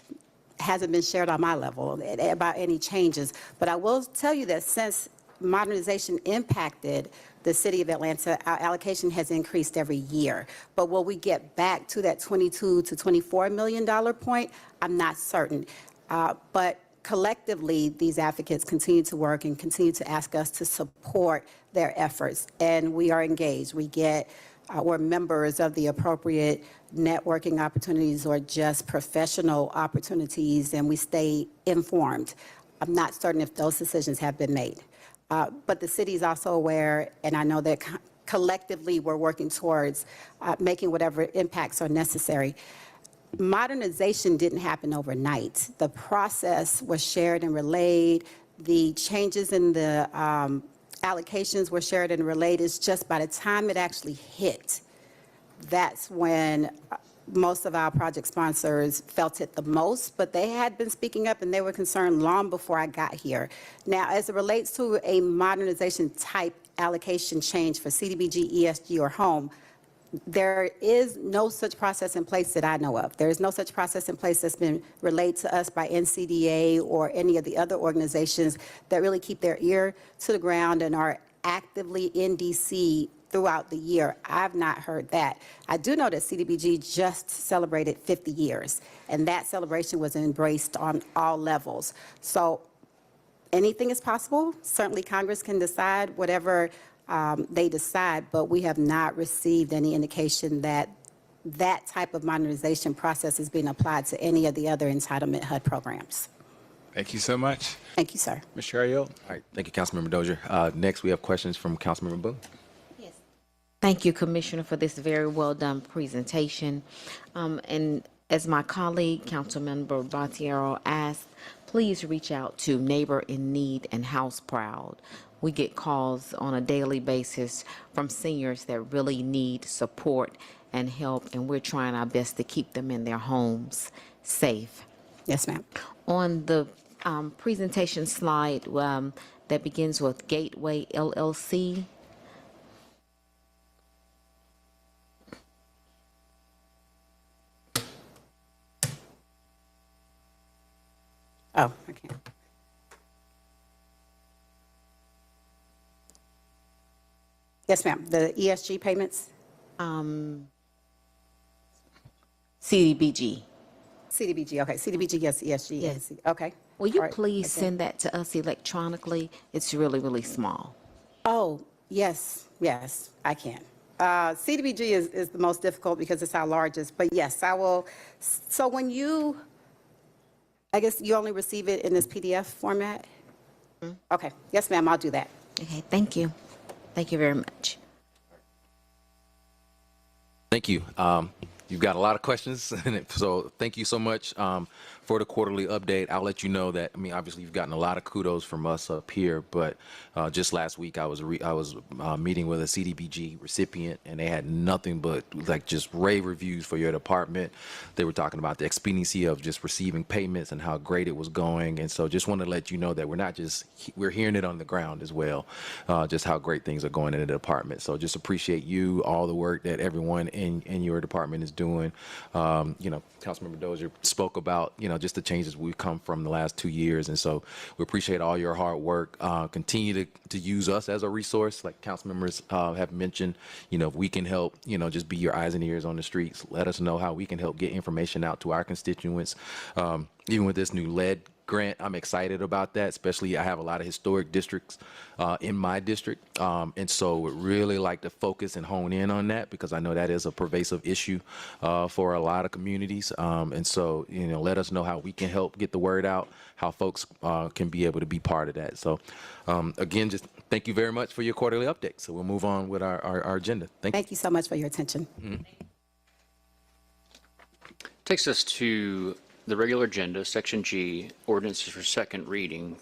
hasn't been shared on my level about any changes. But I will tell you that since modernization impacted the city of Atlanta, our allocation has increased every year. But will we get back to that $22 to $24 million point? I'm not certain. But collectively, these advocates continue to work and continue to ask us to support their efforts, and we are engaged. We get were members of the appropriate networking opportunities or just professional opportunities, and we stay informed. I'm not certain if those decisions have been made. But the city is also aware, and I know that collectively we're working towards making whatever impacts are necessary. Modernization didn't happen overnight. The process was shared and relayed. The changes in the allocations were shared and relayed. It's just by the time it actually hit, that's when most of our project sponsors felt it the most, but they had been speaking up and they were concerned long before I got here. Now, as it relates to a modernization type allocation change for CDBG, ESG, or home, there is no such process in place that I know of. There is no such process in place that's been relayed to us by NCDA or any of the other organizations that really keep their ear to the ground and are actively in DC throughout the year. I've not heard that. I do know that CDBG just celebrated 50 years, and that celebration was embraced on all levels. So anything is possible. Certainly Congress can decide whatever they decide, but we have not received any indication that that type of modernization process is being applied to any of the other entitlement HUD programs. Thank you so much. Thank you, sir. Mr. Ariel? All right, thank you, Councilmember Dozier. Next, we have questions from Councilmember Boone. Thank you, Commissioner, for this very well-done presentation. And as my colleague, Councilmember Botiero, asked, please reach out to Neighbor in Need and House Proud. We get calls on a daily basis from seniors that really need support and help, and we're trying our best to keep them in their homes safe. Yes, ma'am. On the presentation slide that begins with Gateway LLC, Oh, I can't. Yes, ma'am. The ESG payments? CDBG. CDBG, okay. CDBG, yes, ESG. Yes. Okay. Will you All right. please Okay. send that to us electronically? It's really, really small. Oh, yes, yes, I can. CDBG is the most difficult because it's our largest, but yes, I will. So when you, I guess you only receive it in this PDF format? Okay, yes, ma'am, I'll do that. Okay, thank you. Thank you very much. Thank you. You've got a lot of questions, so thank you so much for the quarterly update. I'll let you know that, I mean, obviously you've gotten a lot of kudos from us up here, but just last week I was meeting with a CDBG recipient, and they had nothing but like just rave reviews for your department. They were talking about the expediency of just receiving payments and how great it was going, and so just want to let you know that we're hearing it on the ground as well, just how great things are going in the department. So just appreciate you, all the work that everyone in your department is doing. You know, Councilmember Dozier spoke about, you know, just the changes we've come from the last 2 years. And so we appreciate all your hard work. Continue to use us as a resource, like council members have mentioned. You know, if we can help, you know, just be your eyes and ears on the streets. Let us know how we can help get information out to our constituents. Even with this new lead grant, I'm excited about that, especially I have a lot of historic districts in my district. And so would really like to focus and hone in on that because I know that is a pervasive issue for a lot of communities. And so, you know, let us know how we can help get the word out, how folks can be able to be part of that. So again, just thank you very much for your quarterly update. So we'll move on with our agenda. Thank you. Thank you so much for your attention. Takes us to the regular agenda, Section G, ordinances for second reading.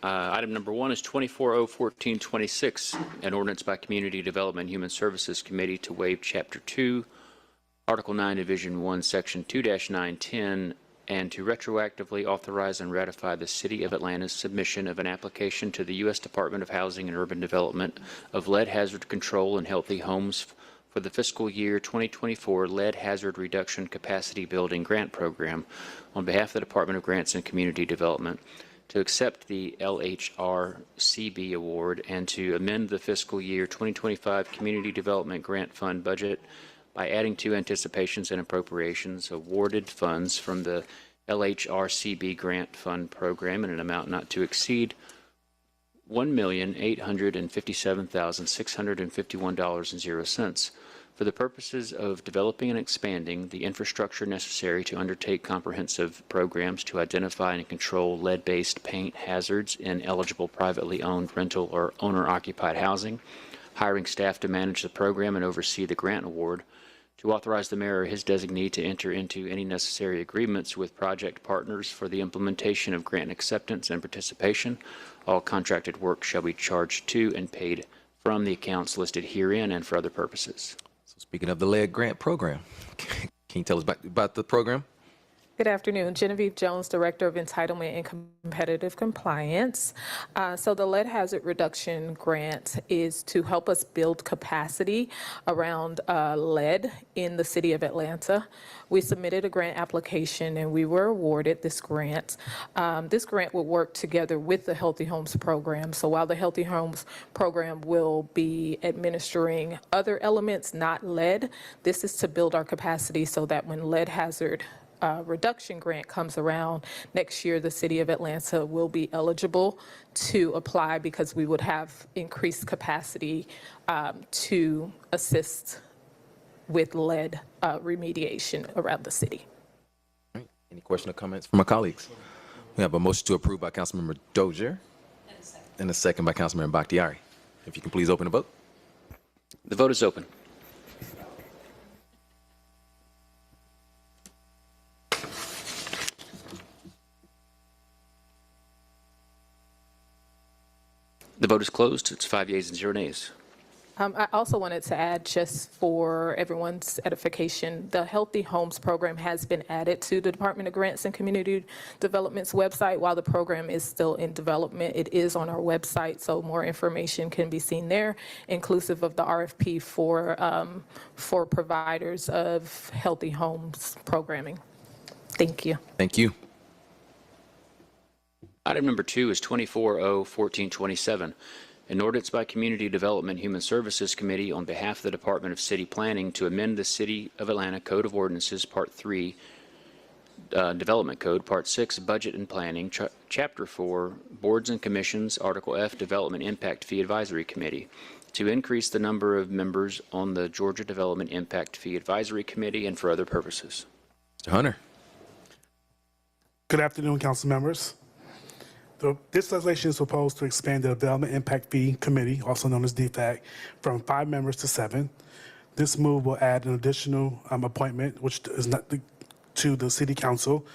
Item number 1 is 24-01426, an ordinance by Community Development and Human Services Committee to waive Chapter 2, Article 9, Division 1, Section 2-910, and to retroactively authorize and ratify the City of Atlanta's submission of an application to the U.S. Department of Housing and Urban Development of lead hazard control in healthy homes for the fiscal year 2024 Lead Hazard Reduction Capacity Building Grant Program on behalf of the Department of Grants and Community Development, to accept the LHRCB award and to amend the fiscal year 2025 Community Development Grant Fund budget by adding to anticipations and appropriations awarded funds from the LHRCB Grant Fund program in an amount not to exceed $1,857,651.00 for the purposes of developing and expanding the infrastructure necessary to undertake comprehensive programs to identify and control lead-based paint hazards in eligible privately owned rental or owner-occupied housing, hiring staff to manage the program and oversee the grant award, to authorize the mayor or his designee to enter into any necessary agreements with project partners for the implementation of grant acceptance and participation. All contracted work shall be charged to and paid from the accounts listed herein and for other purposes. So speaking of the lead grant program, can you tell us about the program? Good afternoon. Genevieve Jones, Director of Entitlement and Competitive Compliance. So the lead hazard reduction grant is to help us build capacity around lead in the city of Atlanta. We submitted a grant application and we were awarded this grant. This grant will work together with the Healthy Homes program. So while the Healthy Homes program will be administering other elements, not lead, this is to build our capacity so that when lead hazard reduction grant comes around next year, the city of Atlanta will be eligible to apply because we would have increased capacity to assist with lead remediation around the city. All right. Any question or comments from my colleagues? We have a motion to approve by Councilmember Dozier and a second by Councilmember Bakhtiari. If you can please open the vote. The vote is open. The vote is closed. It's 5 yeas and 0 nays. I also wanted to add, just for everyone's edification, the Healthy Homes program has been added to the Department of Grants and Community Development's website. While the program is still in development, it is on our website, so more information can be seen there, inclusive of the RFP for providers of Healthy Homes programming. Thank you. Thank you. Item number 2 is 24-0-1427, an ordinance by Community Development Human Services Committee on behalf of the Department of City Planning to amend the City of Atlanta Code of Ordinances, Part 3, Development Code, Part 6, Budget and Planning, Chapter 4, Boards and Commissions, Article F, Development Impact Fee Advisory Committee, to increase the number of members on the Georgia Development Impact Fee Advisory Committee and for other purposes. Mr. Hunter. Good afternoon, council members. This legislation is proposed to expand the Development Impact Fee Committee, also known as DFAC, from 5 members to 7. This move will add an additional appointment, which is not to the City Council,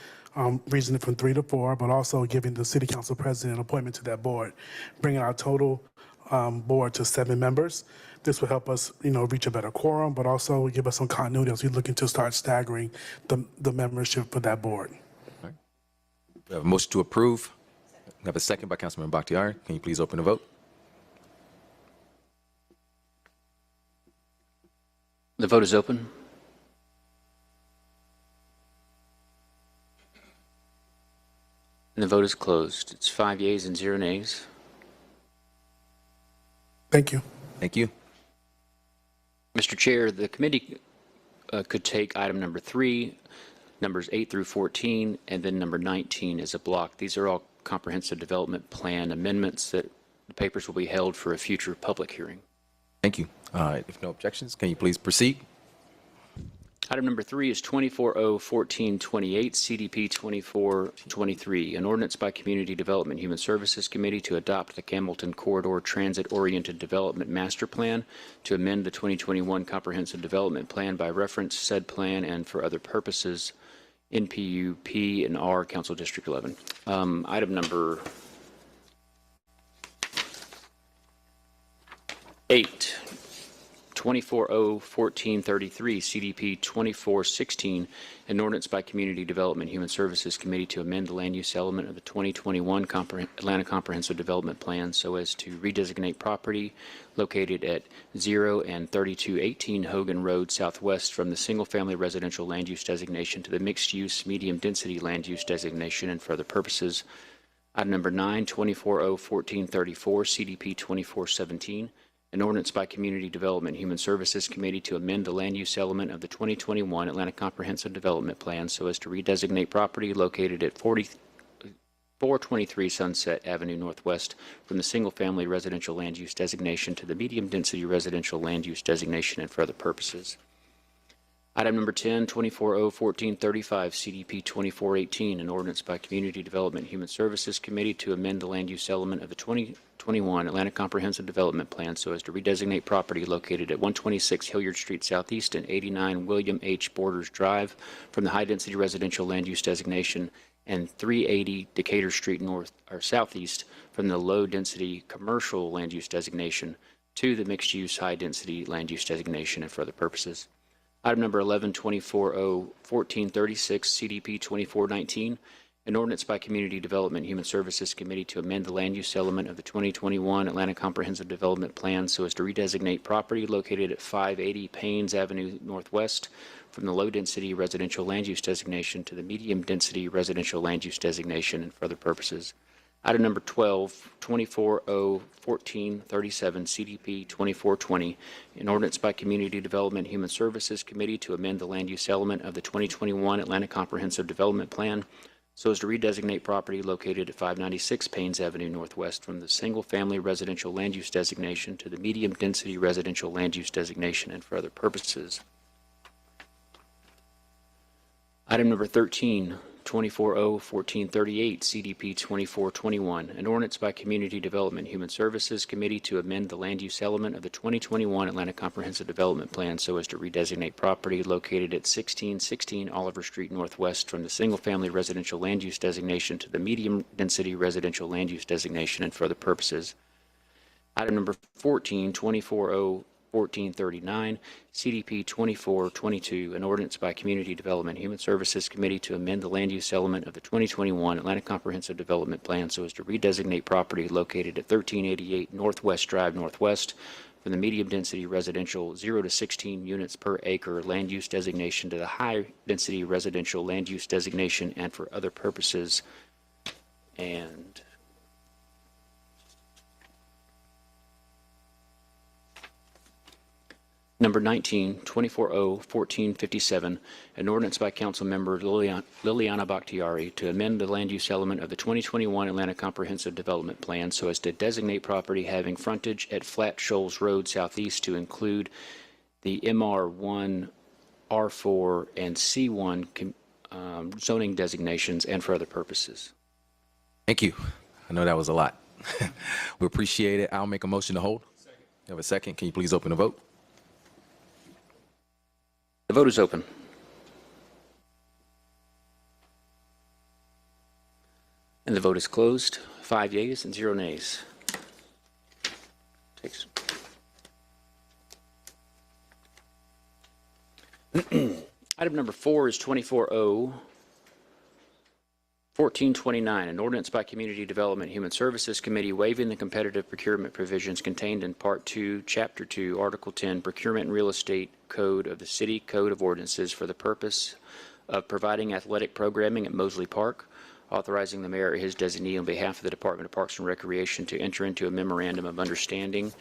raising it from 3 to 4, but also giving the City Council President an appointment to that board, bringing our total board to 7 members. This will help us, reach a better quorum, but also give us some continuity as we're looking to start staggering the membership for that board. All right. We have a motion to approve. We have a second by Councilmember Bakhtiari. Can you please open the vote? The vote is open. And the vote is closed. It's 5 yeas and 0 nays. Thank you. Thank you. Mr. Chair, the committee could take item number 3, numbers 8 through 14, and then number 19 as a block. These are all comprehensive development plan amendments that the papers will be held for a future public hearing. Thank you. If no objections, can you please proceed? Item number 3 is 24-0-1428, CDP 2423, an ordinance by Community Development Human Services Committee to adopt the Campbellton Corridor Transit-Oriented Development Master Plan, to amend the 2021 Comprehensive Development Plan by reference, said plan, and for other purposes, NPU P and R, Council District 11. Item number 8. 24-0-1433, CDP 2416, an ordinance by Community Development Human Services Committee to amend the land use element of the 2021 Atlanta Comprehensive Development Plan so as to redesignate property located at 0 and 3218 Hogan Road Southwest from the single-family residential land use designation to the mixed-use medium-density land use designation and for other purposes. Item number 9, 24-0-1434, CDP 2417, an ordinance by Community Development Human Services Committee to amend the land use element of the 2021 Atlanta Comprehensive Development Plan so as to redesignate property located at 423 Sunset Avenue Northwest from the single-family residential land use designation to the medium-density residential land use designation and for other purposes. Item number 10, 2401435, CDP 2418, an ordinance by Community Development and Human Services Committee to amend the land use element of the 2021 Atlanta Comprehensive Development Plan so as to redesignate property located at 126 Hilliard Street Southeast and 89 William H. Borders Drive from the high-density residential land use designation and 380 Decatur Street North or Southeast from the low-density commercial land use designation to the mixed-use high-density land use designation and for other purposes. Item number 11, 2401436, CDP 2419, an ordinance by Community Development and Human Services Committee to amend the land use element of the 2021 Atlanta Comprehensive Development Plan so as to redesignate property located at 580 Paynes Avenue Northwest from the low-density residential land use designation to the medium-density residential land use designation and for other purposes. Item number 12, 2401437, CDP 2420, an ordinance by Community Development and Human Services Committee to amend the land use element of the 2021 Atlanta Comprehensive Development Plan so as to redesignate property located at 596 Paynes Avenue Northwest from the single-family residential land use designation to the medium-density residential land use designation and for other purposes. Item number 13, 2401438, CDP 2421, an ordinance by Community Development and Human Services Committee to amend the land use element of the 2021 Atlanta Comprehensive Development Plan so as to redesignate property located at 1616 Oliver Street Northwest from the single-family residential land use designation to the medium-density residential land use designation and for other purposes. Item number 14, 2401439, CDP 2422, an ordinance by Community Development and Human Services Committee to amend the land use element of the 2021 Atlanta Comprehensive Development Plan so as to redesignate property located at 1388 Northwest Drive Northwest from the medium-density residential 0 to 16 units per acre land use designation to the high-density residential land use designation and for other purposes. And number 19, 2401457, an ordinance by Council Member Liliana Bakhtiari to amend the land use element of the 2021 Atlanta Comprehensive Development Plan so as to designate property having frontage at Flat Shoals Road Southeast to include the MR1, R4, and C1 zoning designations and for other purposes. Thank you. I know that was a lot. We appreciate it. I'll make a motion to hold. You have a second? Can you please open the vote? The vote is open. And the vote is closed. 5 yeas and 0 nays. Takes. Item number 4 is 2401429, an ordinance by Community Development and Human Services Committee waiving the competitive procurement provisions contained in Part 2, Chapter 2, Article 10, Procurement and Real Estate Code of the City Code of Ordinances for the purpose of providing athletic programming at Mosley Park, authorizing the mayor or his designee on behalf of the Department of Parks and Recreation to enter into a memorandum of understanding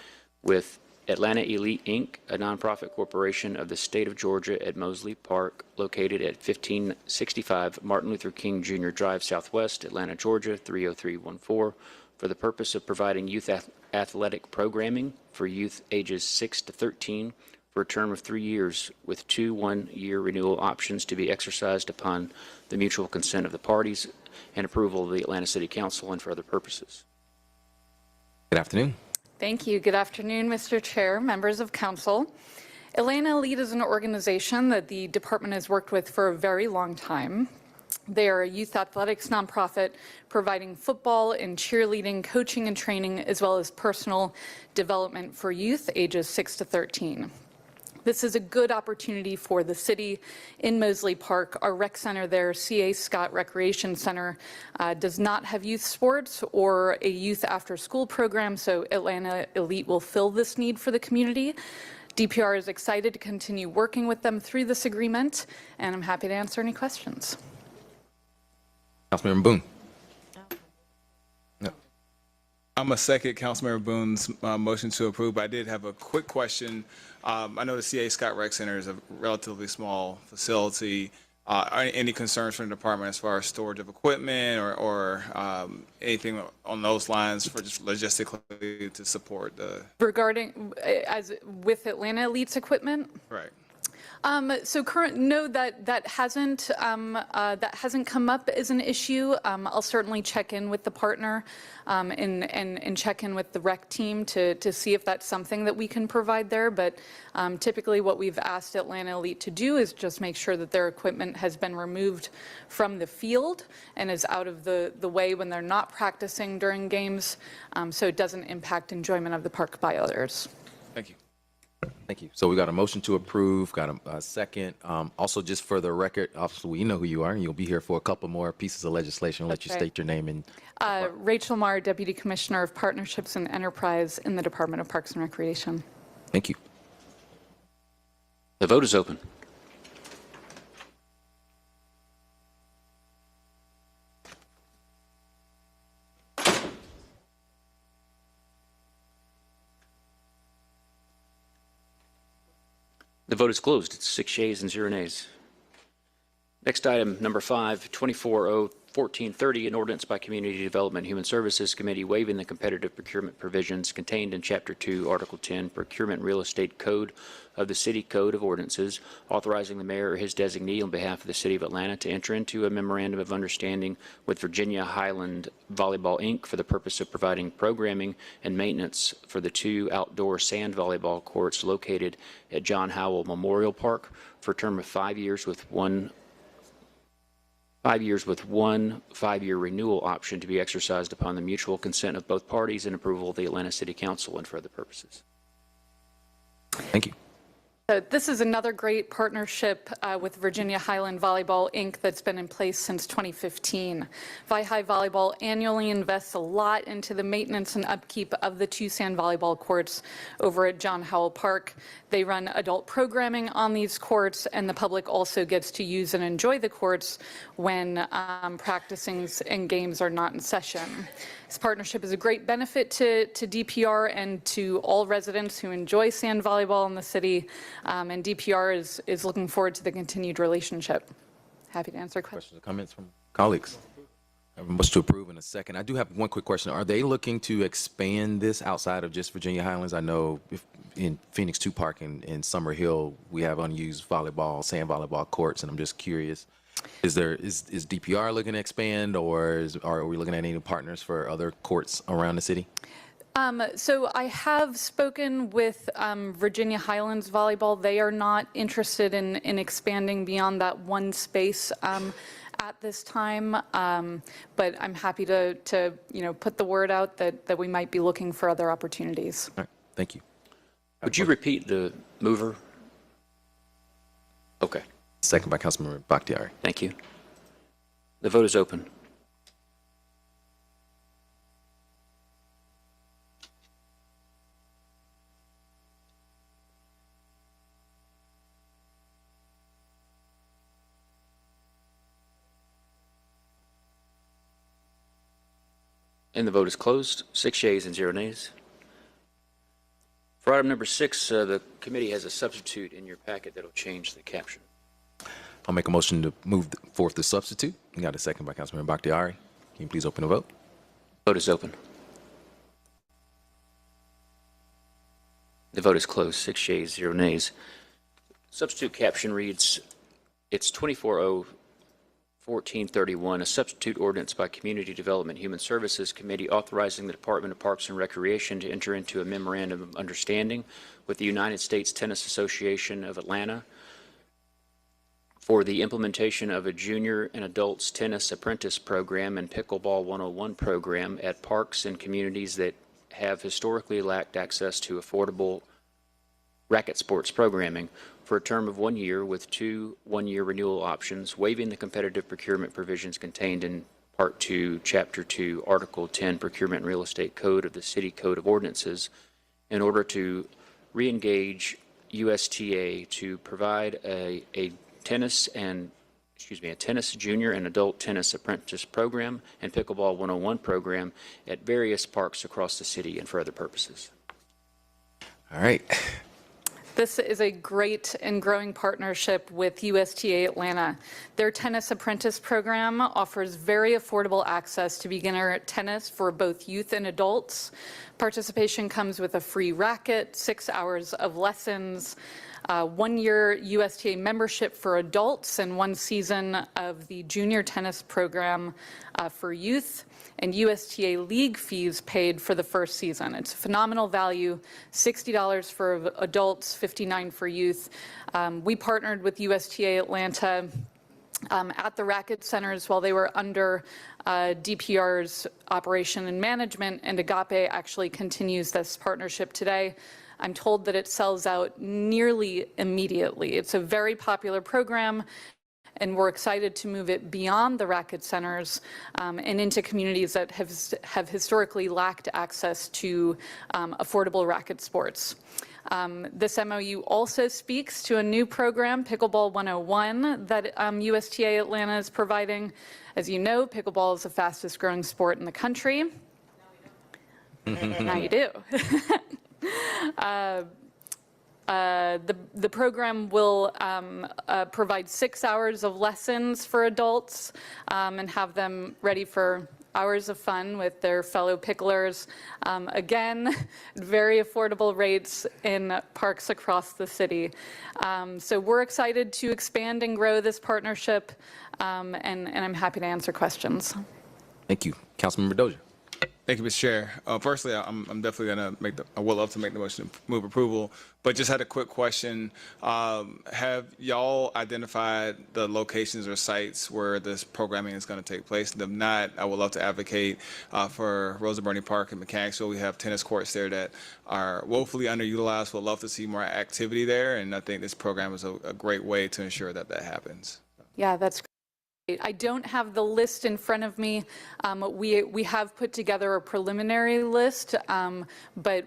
with Atlanta Elite, Inc., a nonprofit corporation of the state of Georgia at Mosley Park, located at 1565 Martin Luther King Jr. Drive, Southwest, Atlanta, Georgia, 30314, for the purpose of providing youth athletic programming for youth ages 6 to 13 for a term of 3 years, with 2 one-year renewal options to be exercised upon the mutual consent of the parties and approval of the Atlanta City Council and for other purposes. Good afternoon. Thank you. Good afternoon, Mr. Chair, members of council. Atlanta Elite is an organization that the department has worked with for a very long time. They are a youth athletics nonprofit providing football and cheerleading, coaching and training, as well as personal development for youth ages 6 to 13. This is a good opportunity for the city in Mosley Park. Our rec center there, C.A. Scott Recreation Center, does not have youth sports or a youth after-school program, so Atlanta Elite will fill this need for the community. DPR is excited to continue working with them through this agreement, and I'm happy to answer any questions. Councilmember Boone. I'm a second Councilmember Boone's motion to approve, but I did have a quick question. I know the C.A. Scott Rec Center is a relatively small facility. any concerns from the department as far as storage of equipment or anything on those lines for just logistically to support the. Regarding, as with Atlanta Elite's equipment? Right. So that hasn't come up as an issue. I'll certainly check in with the partner and check in with the rec team to see if that's something that we can provide there. But typically what we've asked Atlanta Elite to do is just make sure that their equipment has been removed from the field and is out of the way when they're not practicing during games, so it doesn't impact enjoyment of the park by others. Thank you. Thank you. So we got a motion to approve, got a second. Also, just for the record, Officer, we know who you are, and you'll be here for a couple more pieces of legislation. I'll let you That's right. state your name and. Rachel Marr, Deputy Commissioner of Partnerships and Enterprise in the Department of Parks and Recreation. Thank you. The vote is open. The vote is closed. It's 6 yeas and 0 nays. Next item, number 5, 24-0-1430, an ordinance by Community Development and Human Services Committee waiving the competitive procurement provisions contained in Chapter 2, Article 10, Procurement Real Estate Code of the City Code of Ordinances, authorizing the mayor or his designee on behalf of the City of Atlanta to enter into a memorandum of understanding with Virginia Highland Volleyball, Inc. for the purpose of providing programming and maintenance for the 2 outdoor sand volleyball courts located at John Howell Memorial Park for a term of 5 years with one 5-year renewal option to be exercised upon the mutual consent of both parties and approval of the Atlanta City Council and for other purposes. Thank you. This is another great partnership with Virginia Highland Volleyball, Inc. that's been in place since 2015. ViHi Volleyball annually invests a lot into the maintenance and upkeep of the 2 sand volleyball courts over at John Howell Park. They run adult programming on these courts, and the public also gets to use and enjoy the courts when practicings and games are not in session. This partnership is a great benefit to DPR and to all residents who enjoy sand volleyball in the city, and DPR is looking forward to the continued relationship. Happy to answer questions. Questions or comments from colleagues? I have a motion to approve in a second. I do have one quick question. Are they looking to expand this outside of just Virginia Highlands? I know in Phoenix 2 Park in Summer Hill, we have unused volleyball, sand volleyball courts, and I'm just curious. Is DPR looking to expand, or are we looking at any partners for other courts around the city? So I have spoken with Virginia Highlands Volleyball. They are not interested in expanding beyond that one space at this time, but I'm happy to put the word out that we might be looking for other opportunities. All right, thank you. Would you repeat the mover? Okay, Second by Councilmember Bakhtiari. thank you. The vote is open. And the vote is closed. 6 yeas and 0 nays. For item number 6, the committee has a substitute in your packet that'll change the caption. I'll make a motion to move forth the substitute. We got a second by Councilmember Bakhtiari. Can you please open the vote? Vote is open. The vote is closed. 6 yeas, 0 nays. Substitute caption reads, it's 24-0-1431, a substitute ordinance by Community Development Human Services Committee authorizing the Department of Parks and Recreation to enter into a memorandum of understanding with the United States Tennis Association of Atlanta for the implementation of a junior and adults tennis apprentice program and pickleball 101 program at parks and communities that have historically lacked access to affordable racket sports programming for a term of 1 year with 2 one-year renewal options, waiving the competitive procurement provisions contained in Part 2, Chapter 2, Article 10, Procurement and Real Estate Code of the City Code of Ordinances in order to re-engage USTA to provide a tennis junior and adult tennis apprentice program and pickleball 101 program at various parks across the city and for other purposes. All right. This is a great and growing partnership with USTA Atlanta. Their tennis apprentice program offers very affordable access to beginner tennis for both youth and adults. Participation comes with a free racket, 6 hours of lessons, 1-year USTA membership for adults, and 1 season of the junior tennis program for youth, and USTA league fees paid for the first season. It's a phenomenal value, $60 for adults, $59 for youth. We partnered with USTA Atlanta at the racket centers while they were under DPR's operation and management, and Agape actually continues this partnership today. I'm told that it sells out nearly immediately. It's a very popular program, and we're excited to move it beyond the racket centers and into communities that have historically lacked access to affordable racket sports. This MOU also speaks to a new program, Pickleball 101, that USTA Atlanta is providing. As you know, pickleball is the fastest growing sport in the country. Now you do. The program will provide 6 hours of lessons for adults and have them ready for hours of fun with their fellow picklers. Again, very affordable rates in parks across the city. So we're excited to expand and grow this partnership, and I'm happy to answer questions. Thank you. Councilmember Dozier. Thank you, Mr. Chair. Firstly, I'm definitely going to I would love to make the motion to move approval, but just had a quick question. Have y'all identified the locations or sites where this programming is going to take place? And if not, I would love to advocate for Rosa Birney Park and Mechanicsville. We have tennis courts there that are woefully underutilized. We'd love to see more activity there, and I think this program is a great way to ensure that that happens. Yeah, that's great. I don't have the list in front of me. We have put together a preliminary list, but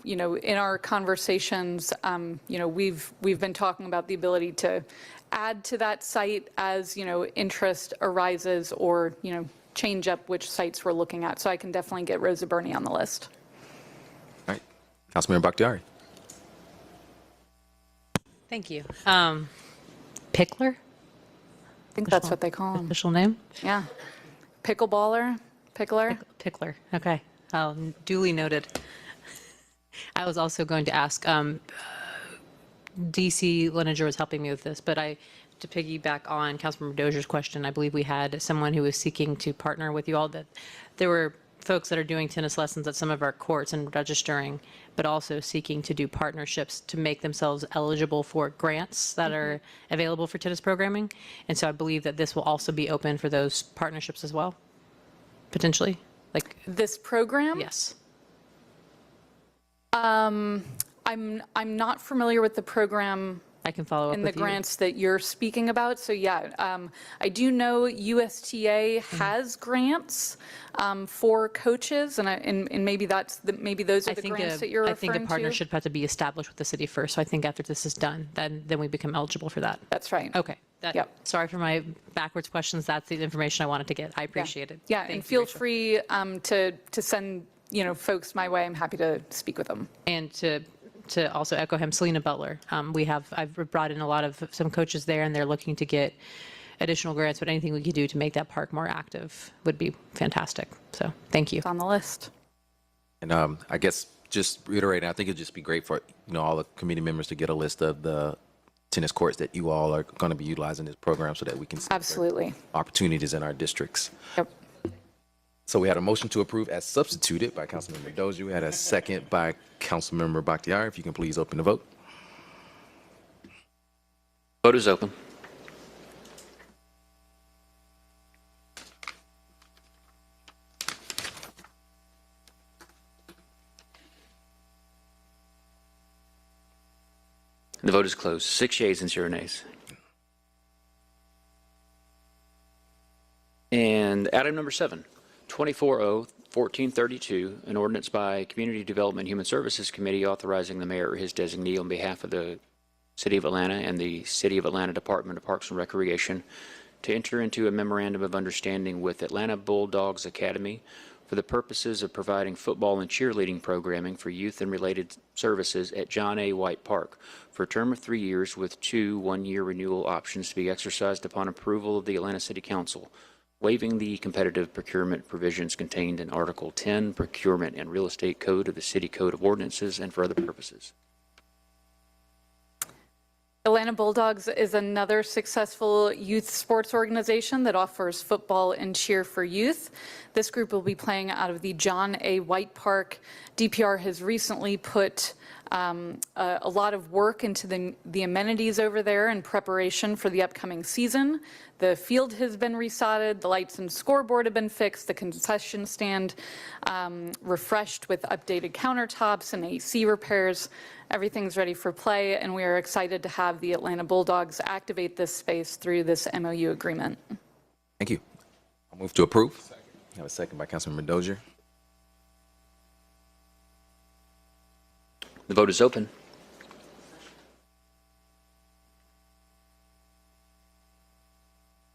you know, in our conversations, you know, we've been talking about the ability to add to that site as, you know, interest arises, or, you know, change up which sites we're looking at. So I can definitely get Rosa Birney on the list. All right. Councilmember Bakhtiari. Thank you. Pickler? I think that's what they call them. Official name? Yeah. Pickleballer, pickler. Pickler, okay. Duly noted. I was also going to ask, DC Leninger was helping me with this, but to piggyback on Councilmember Dozier's question, I believe we had someone who was seeking to partner with you all, that there were folks that are doing tennis lessons at some of our courts and registering, but also seeking to do partnerships to make themselves eligible for grants that are available for tennis programming. And so I believe that this will also be open for those partnerships as well, potentially. Like this program? Yes. I'm not familiar with the program. I can follow up in with the you. grants that you're speaking about. So yeah, I do know USTA has grants for coaches, and maybe maybe those are the grants that you're referring to. I think a partnership has to be established with the city first. So I think after this is done, then we become eligible for that. That's right. Okay. Yep. Sorry for my backwards questions. That's the information I wanted to get. I appreciate it. Yeah, Thank and you, feel Rachel. free to send, you know, folks my way. I'm happy to speak with them. And to also echo him, Selena Butler. I've brought in a lot of some coaches there, and they're looking to get additional grants, but anything we could do to make that park more active would be fantastic. So thank you. It's on the list. And I guess just reiterating, I think it'd just be great for, you know, all the committee members to get a list of the tennis courts that you all are going to be utilizing this program, so that we can see Absolutely. opportunities in our districts. Yep. So we had a motion to approve as substituted by Councilmember Dozier. We had a second by Councilmember Bakhtiari. If you can please open the vote. Vote is open. The vote is closed. 6 yeas and 0 nays. And item number 7, 240-1432, an ordinance by Community Development and Human Services Committee authorizing the mayor or his designee on behalf of the City of Atlanta and the City of Atlanta Department of Parks and Recreation to enter into a memorandum of understanding with Atlanta Bulldogs Academy for the purposes of providing football and cheerleading programming for youth and related services at John A. White Park for a term of 3 years with 2 one-year renewal options to be exercised upon approval of the Atlanta City Council, waiving the competitive procurement provisions contained in Article 10, Procurement and Real Estate Code of the City Code of Ordinances, and for other purposes. Atlanta Bulldogs is another successful youth sports organization that offers football and cheer for youth. This group will be playing out of the John A. White Park. DPR has recently put a lot of work into the amenities over there in preparation for the upcoming season. The field has been resodded, the lights and scoreboard have been fixed, the concession stand refreshed with updated countertops and AC repairs. Everything's ready for play, and we are excited to have the Atlanta Bulldogs activate this space through this MOU agreement. Thank you. I'll move to approve. I have a second by Councilmember Dozier. The vote is open.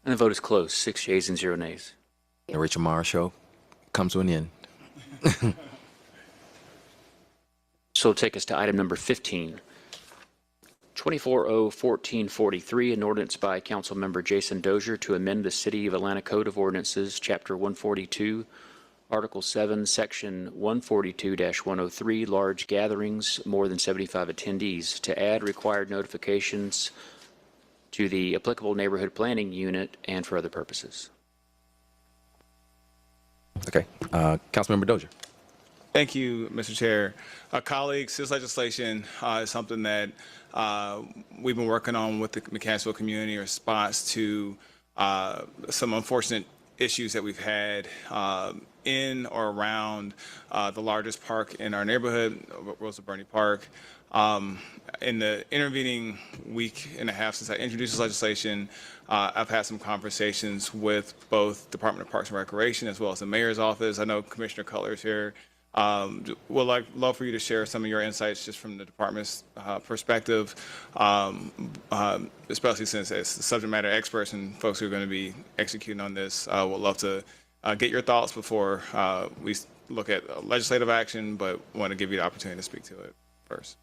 And the vote is closed. 6 yeas and 0 nays. The Rachel Mara Show comes to an end. So will take us to item number 15. 24-0-1443, an ordinance by Councilmember Jason Dozier to amend the City of Atlanta Code of Ordinances, Chapter 142, Article 7, Section 142-103, large gatherings, more than 75 attendees, to add required notifications to the applicable neighborhood planning unit and for other purposes. Okay. Councilmember Dozier. Thank you, Mr. Chair. Colleagues, this legislation is something that we've been working on with the Mechanicsville community in response to some unfortunate issues that we've had in or around the largest park in our neighborhood, Rosa Burney Park. In the intervening week and a half since I introduced this legislation, I've had some conversations with both Department of Parks and Recreation as well as the Mayor's office. I know Commissioner Cutler is here. Would love for you to share some of your insights just from the department's perspective, especially since as subject matter experts and folks who are going to be executing on this. Would love to get your thoughts before we look at legislative action, but want to give you the opportunity to speak to it first.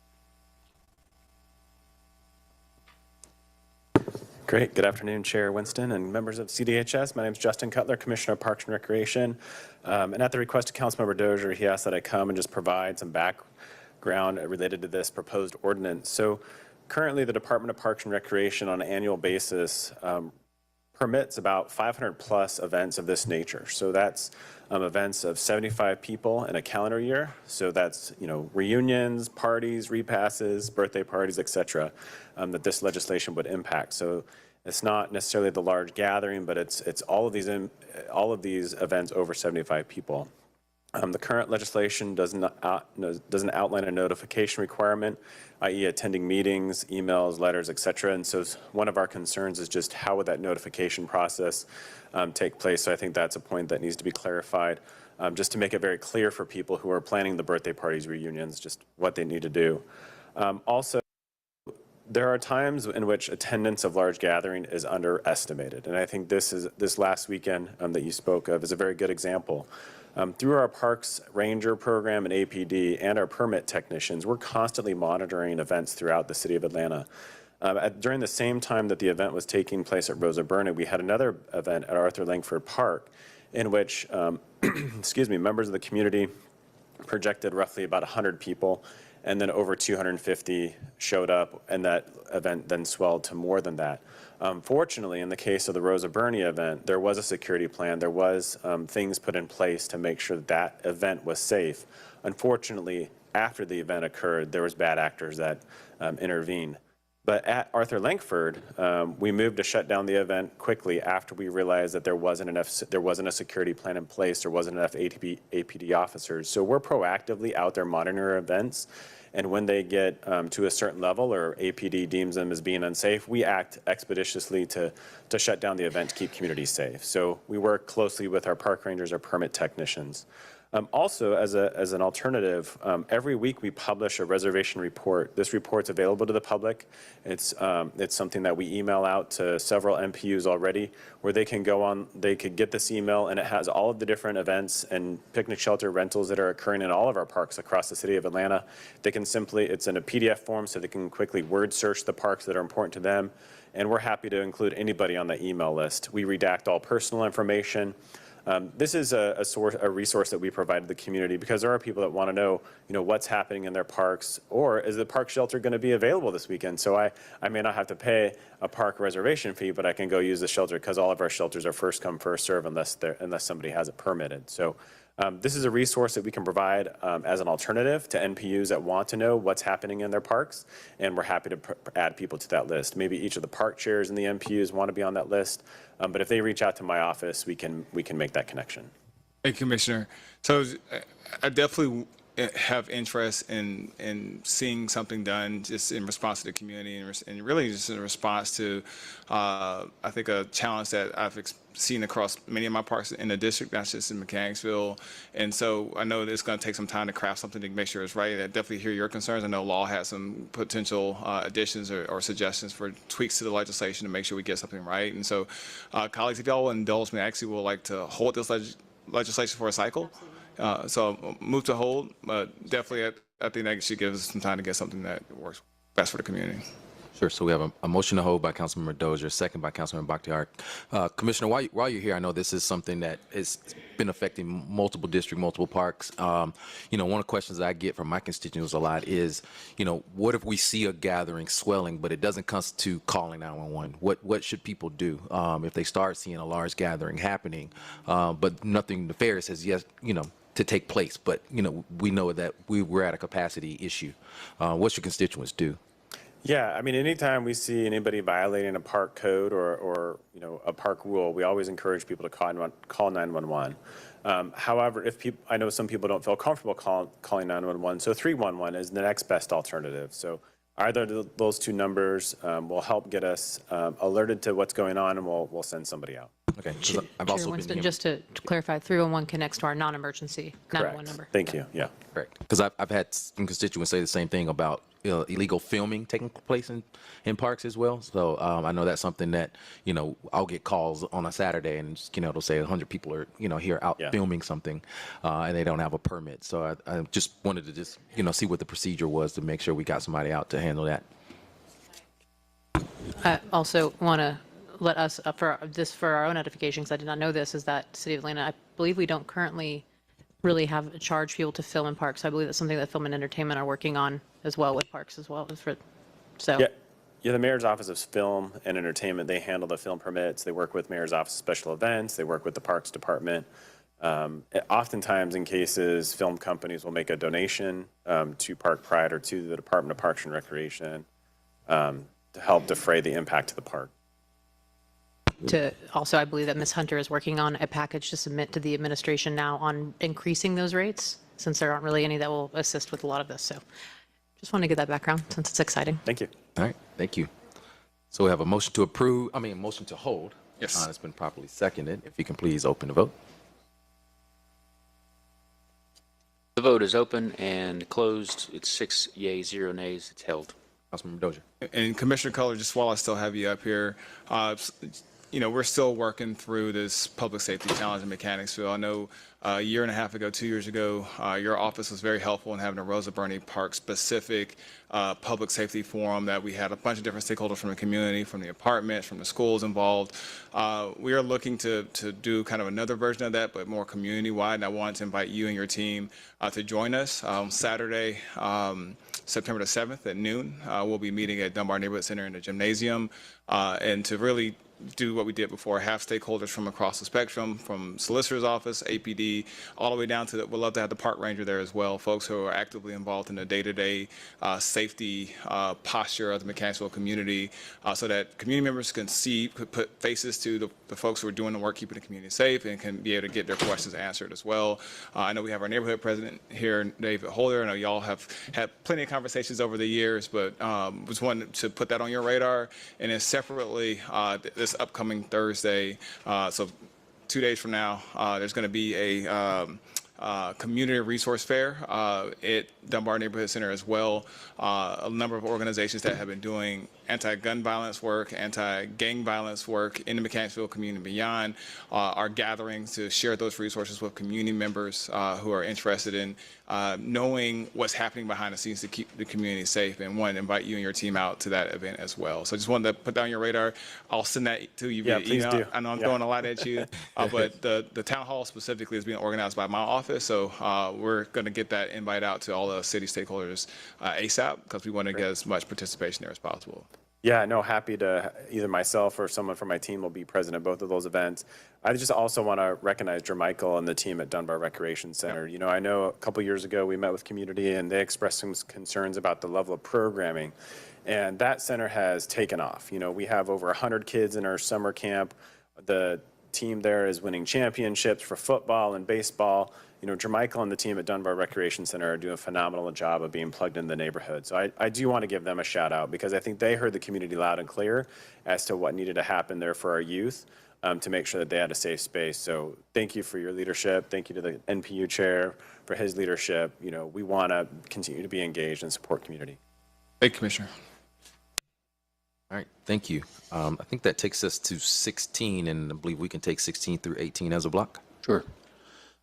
Great. Good afternoon, Chair Winston and members of CDHS. My name is Justin Cutler, Commissioner of Parks and Recreation. And at the request of Councilmember Dozier, he asked that I come and just provide some background related to this proposed ordinance. So currently, the Department of Parks and Recreation on an annual basis permits about 500 plus events of this nature. So that's events of 75 people in a calendar year. So that's, reunions, parties, repasses, birthday parties, et cetera, that this legislation would impact. So it's not necessarily the large gathering, but it's all of these events over 75 people. The current legislation doesn't outline a notification requirement, i.e. attending meetings, emails, letters, et cetera. And so one of our concerns is just how would that notification process take place. So I think that's a point that needs to be clarified, just to make it very clear for people who are planning the birthday parties, reunions, just what they need to do. Also, there are times in which attendance of large gathering is underestimated. And I think this last weekend that you spoke of is a very good example. Through our Parks Ranger program and APD and our permit technicians, we're constantly monitoring events throughout the city of Atlanta. During the same time that the event was taking place at Rosa Burney, we had another event at Arthur Langford Park in which, members of the community projected roughly about 100 people, and then over 250 showed up, and that event then swelled to more than that. Fortunately, in the case of the Rosa Burney event, there was a security plan. There was things put in place to make sure that event was safe. Unfortunately, after the event occurred, there was bad actors that intervened. But at Arthur Langford, we moved to shut down the event quickly after we realized that there wasn't a security plan in place, there wasn't enough APD officers. So we're proactively out there monitoring events, and when they get to a certain level or APD deems them as being unsafe, we act expeditiously to shut down the event to keep communities safe. So we work closely with our park rangers, our permit technicians. Also, as an alternative, every week we publish a reservation report. This report's available to the public. It's something that we email out to several MPUs already, where they can go on, they could get this email, and it has all of the different events and picnic shelter rentals that are occurring in all of our parks across the city of Atlanta. They can simply, it's in a PDF form, so they can quickly word search the parks that are important to them, and we're happy to include anybody on the email list. We redact all personal information. This is a resource that we provide to the community because there are people that want to know, what's happening in their parks, or is the park shelter going to be available this weekend? So I may not have to pay a park reservation fee, but I can go use the shelter because all of our shelters are first come, first serve unless somebody has it permitted. So this is a resource that we can provide as an alternative to NPUs that want to know what's happening in their parks, and we're happy to add people to that list. Maybe each of the park chairs in the NPUs want to be on that list, but if they reach out to my office, we can make that connection. Hey, Commissioner. So I definitely have interest in seeing something done just in response to the community and really just in response to, I think, a challenge that I've seen across many of my parks in the district, not just in Mechanicsville. And so I know that it's going to take some time to craft something to make sure it's right. I definitely hear your concerns. I know Law has some potential additions or suggestions for tweaks to the legislation to make sure we get something right. And so, colleagues, if y'all will indulge me, I actually would like to hold this legislation for a cycle. So move to hold, but definitely I think that should give us some time to get something that works best for the community. Sure. So we have a motion to hold by Councilmember Dozier, second by Councilmember Bakhtiari. Commissioner, while you're here, I know this is something that has been affecting multiple districts, multiple parks. One of the questions that I get from my constituents a lot is, what if we see a gathering swelling, but it doesn't constitute calling 911? What should people do if they start seeing a large gathering happening, but nothing nefarious has yet, to take place? But, we know that we're at a capacity issue. What should constituents do? Yeah, I mean, anytime we see anybody violating a park code or a park rule, we always encourage people to call 911. However, I know some people don't feel comfortable calling 911, so 311 is the next best alternative. So either of those two numbers will help get us alerted to what's going on, and we'll send somebody out. Okay. I've Chair also Winston, been just to clarify, 311 connects to our non-emergency 911 number. Thank you. Yeah. correct. Because I've had some constituents say the same thing about illegal filming taking place in parks as well. So I know that's something that, I'll get calls on a Saturday and, they'll say 100 people are, here out filming something and they don't have a permit. So I just wanted to see what the procedure was to make sure we got somebody out to handle that. I also want to let us, for our own edification, because I did not know this, is that City of Atlanta, I believe we don't currently really have a charge people to film in parks. I believe that's something that Film and Entertainment are working on as well with parks as well. Yeah, the Mayor's Office of Film and Entertainment, they handle the film permits. They work with Mayor's Office of Special Events. They work with the Parks Department. Oftentimes in cases, film companies will make a donation to Park Pride or to the Department of Parks and Recreation to help defray the impact to the park. I believe that Ms. Hunter is working on a package to submit to the administration now on increasing those rates, since there aren't really any that will assist with a lot of this. So just want to get that background since it's exciting. Thank you. All right, thank you. So we have a motion to hold. Yes. It's been properly seconded. If you can please open the vote. The vote is open and closed. It's 6 yeas, 0 nays. It's held. Councilmember Dozier. And Commissioner Culler, just while I still have you up here, we're still working through this public safety challenge in Mechanicsville. I know a year and a half ago, 2 years ago, your office was very helpful in having a Rosa Birney Park specific public safety forum that we had a bunch of different stakeholders from the community, from the apartments, from the schools involved. We are looking to do kind of another version of that, but more community-wide, and I wanted to invite you and your team to join us Saturday, September the 7th at noon. We'll be meeting at Dunbar Neighborhood Center in the gymnasium, and to really do what we did before, have stakeholders from across the spectrum, from solicitor's office, APD, all the way down to we'd love to have the park ranger there as well, folks who are actively involved in the day-to-day safety posture of the Mechanicsville community, so that community members can put faces to the folks who are doing the work, keeping the community safe, and can be able to get their questions answered as well. I know we have our neighborhood president here, David Holder. I know y'all have had plenty of conversations over the years, but just wanted to put that on your radar. And then separately, this upcoming Thursday, so 2 days from now, there's going to be a community resource fair at Dunbar Neighborhood Center as well. A number of organizations that have been doing anti-gun violence work, anti-gang violence work in the Mechanicsville community and beyond are gathering to share those resources with community members who are interested in knowing what's happening behind the scenes to keep the community safe, and want to invite you and your team out to that event as well. So I just wanted to put that on your radar. I'll send that to you via please email. do. I know I'm throwing a lot at you, but the town hall specifically is being organized by my office, so we're going to get that invite out to all the city stakeholders ASAP, because we want to get as much participation there as possible. Yeah, no, happy to, either myself or someone from my team will be present at both of those events. I just also want to recognize Jermichael and the team at Dunbar Recreation Center. You know, I know a couple years ago we met with community and they expressed some concerns about the level of programming, and that center has taken off. You know, we have over 100 kids in our summer camp. The team there is winning championships for football and baseball. You know, Jermichael and the team at Dunbar Recreation Center are doing a phenomenal job of being plugged in the neighborhood. So I do want to give them a shout out, because I think they heard the community loud and clear as to what needed to happen there for our youth to make sure that they had a safe space. So thank you for your leadership. Thank you to the NPU chair for his leadership. You know, we want to continue to be engaged and support community. Thank you, Commissioner. All right, thank you. I think that takes us to 16, and I believe we can take 16 through 18 as a block. Sure.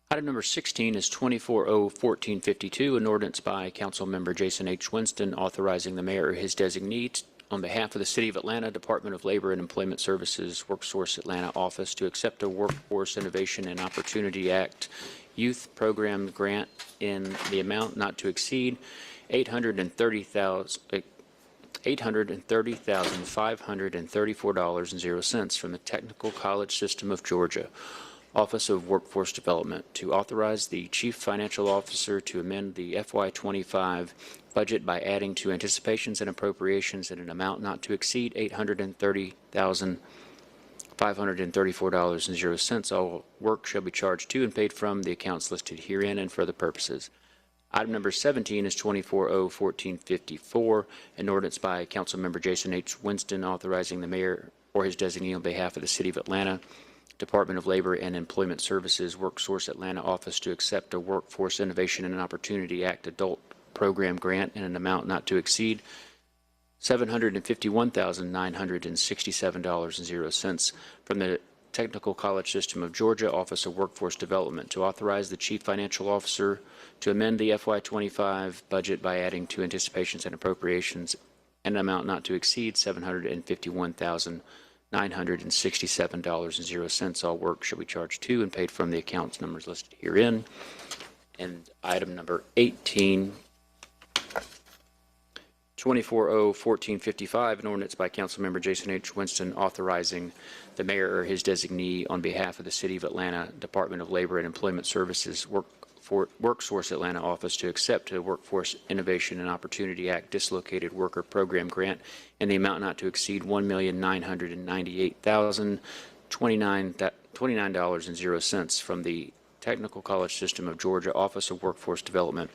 Item number 16 is 24-0-1452, an ordinance by Councilmember Jason H. Winston authorizing the mayor or his designee on behalf of the City of Atlanta Department of Labor and Employment Services WorkSource Atlanta office to accept a Workforce Innovation and Opportunity Act youth program grant in the amount not to exceed $830,534.00 from the Technical College System of Georgia Office of Workforce Development, to authorize the Chief Financial Officer to amend the FY25 budget by adding to anticipations and appropriations in an amount not to exceed $830,534.00. All work shall be charged to and paid from the accounts listed herein and for other purposes. Item number 17 is 24-0-1454, an ordinance by Councilmember Jason H. Winston authorizing the mayor or his designee on behalf of the City of Atlanta Department of Labor and Employment Services WorkSource Atlanta office to accept a Workforce Innovation and Opportunity Act adult program grant in an amount not to exceed $751,967.00 from the Technical College System of Georgia Office of Workforce Development, to authorize the Chief Financial Officer to amend the FY25 budget by adding to anticipations and appropriations in an amount not to exceed $751,967.00. All work shall be charged to and paid from the accounts numbers listed herein. And item number 18, 24-0-1455, an ordinance by Councilmember Jason H. Winston authorizing the mayor or his designee on behalf of the City of Atlanta Department of Labor and Employment Services WorkSource Atlanta office to accept a Workforce Innovation and Opportunity Act dislocated worker program grant in the amount not to exceed $1,998,029.00 from the Technical College System of Georgia Office of Workforce Development,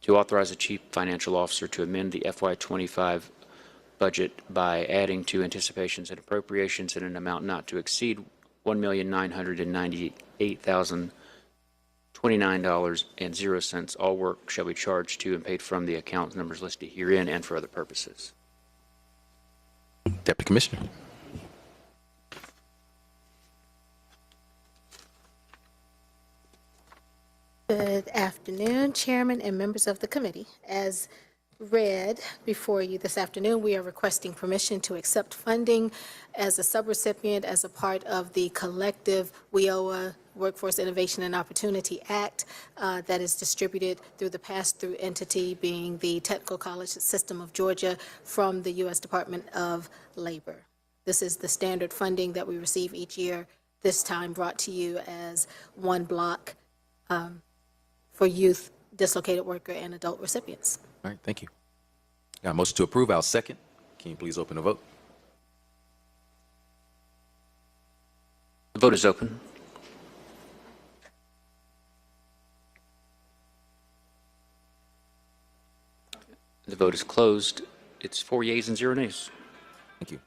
to authorize the Chief Financial Officer to amend the FY25 budget by adding to anticipations and appropriations in an amount not to exceed $1,998,029.00. All work shall be charged to and paid from the account numbers listed herein and for other purposes. Deputy Commissioner. Good afternoon, Chairman and members of the committee. As read before you this afternoon, we are requesting permission to accept funding as a subrecipient as a part of the collective WIOA Workforce Innovation and Opportunity Act that is distributed through the pass-through entity being the Technical College System of Georgia from the U.S. Department of Labor. This is the standard funding that we receive each year, this time brought to you as one block for youth, dislocated worker, and adult recipients. All right, thank you. Got a motion to approve. I'll second. Can you please open the vote? The vote is open. The vote is closed. It's 4 yeas and 0 nays. Thank you.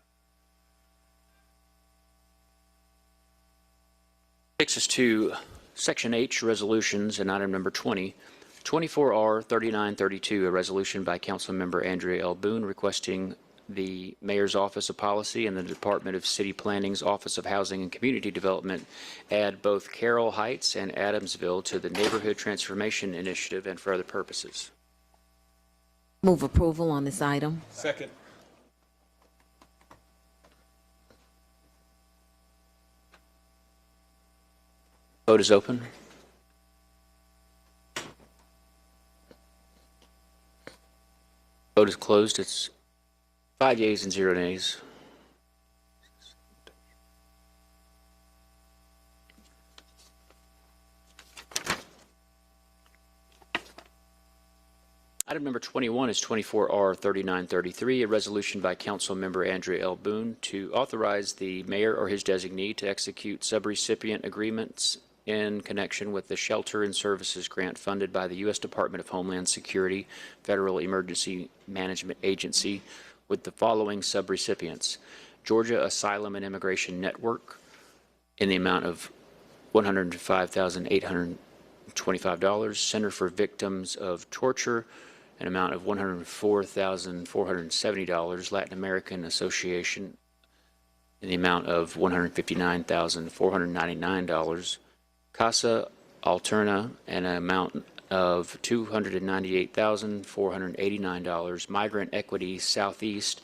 Takes us to Section H, resolutions, and item number 20. 24R 3932, a resolution by Councilmember Andrea L. Boone requesting the Mayor's Office of Policy and the Department of City Planning's Office of Housing and Community Development add both Carroll Heights and Adamsville to the Neighborhood Transformation Initiative and for other purposes. Move approval on this item. Second. Vote is open. Vote is closed. It's 5 yeas and 0 nays. Item number 21 is 24R 3933, a resolution by Councilmember Andrea L. Boone to authorize the mayor or his designee to execute subrecipient agreements in connection with the Shelter and Services Grant funded by the U.S. Department of Homeland Security, Federal Emergency Management Agency, with the following subrecipients: Georgia Asylum and Immigration Network in the amount of $105,825, Center for Victims of Torture, an amount of $104,470, Latin American Association in the amount of $159,499, Casa Alterna, an amount of $298,489, Migrant Equity Southeast,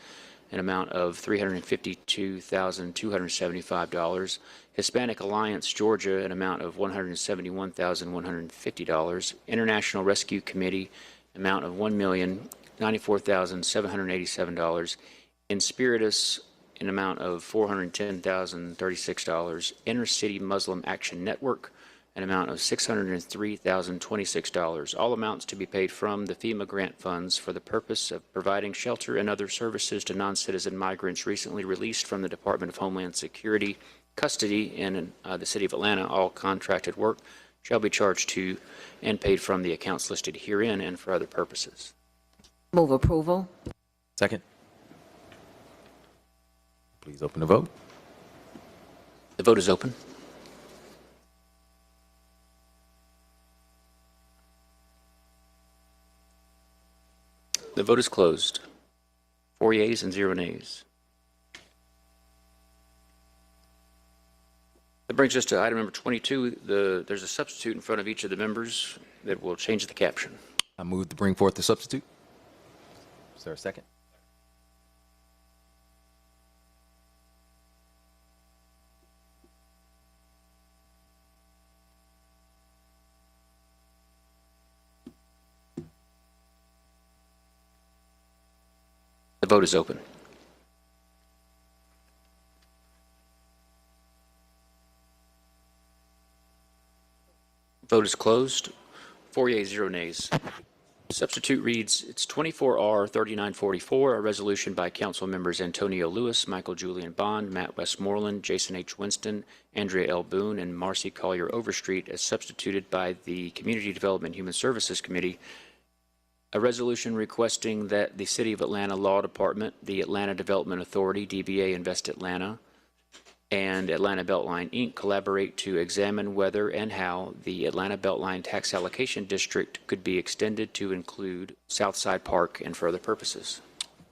an amount of $352,275, Hispanic Alliance Georgia, an amount of $171,150, International Rescue Committee, amount of $1,094,787, Inspiritus, an amount of $410,036, Inner City Muslim Action Network, an amount of $603,026, all amounts to be paid from the FEMA grant funds for the purpose of providing shelter and other services to non-citizen migrants recently released from the Department of Homeland Security custody in the City of Atlanta. All contracted work shall be charged to and paid from the accounts listed herein and for other purposes. Move approval. Second. Please open the vote. The vote is open. The vote is closed. 4 yeas and 0 nays. That brings us to item number 22. There's a substitute in front of each of the members that will change the caption. I move to bring forth the substitute. Is there a second? The vote is open. Vote is closed. 4 yeas, 0 nays. Substitute reads, it's 24R 3944, a resolution by council members Antonio Lewis, Michael Julian Bond, Matt Westmoreland, Jason H. Winston, Andrea L. Boone, and Marcy Collier Overstreet as substituted by the Community Development and Human Services Committee. A resolution requesting that the City of Atlanta Law Department, the Atlanta Development Authority, DBA Invest Atlanta, and Atlanta Beltline, Inc. collaborate to examine whether and how the Atlanta Beltline Tax Allocation District could be extended to include Southside Park and for other purposes.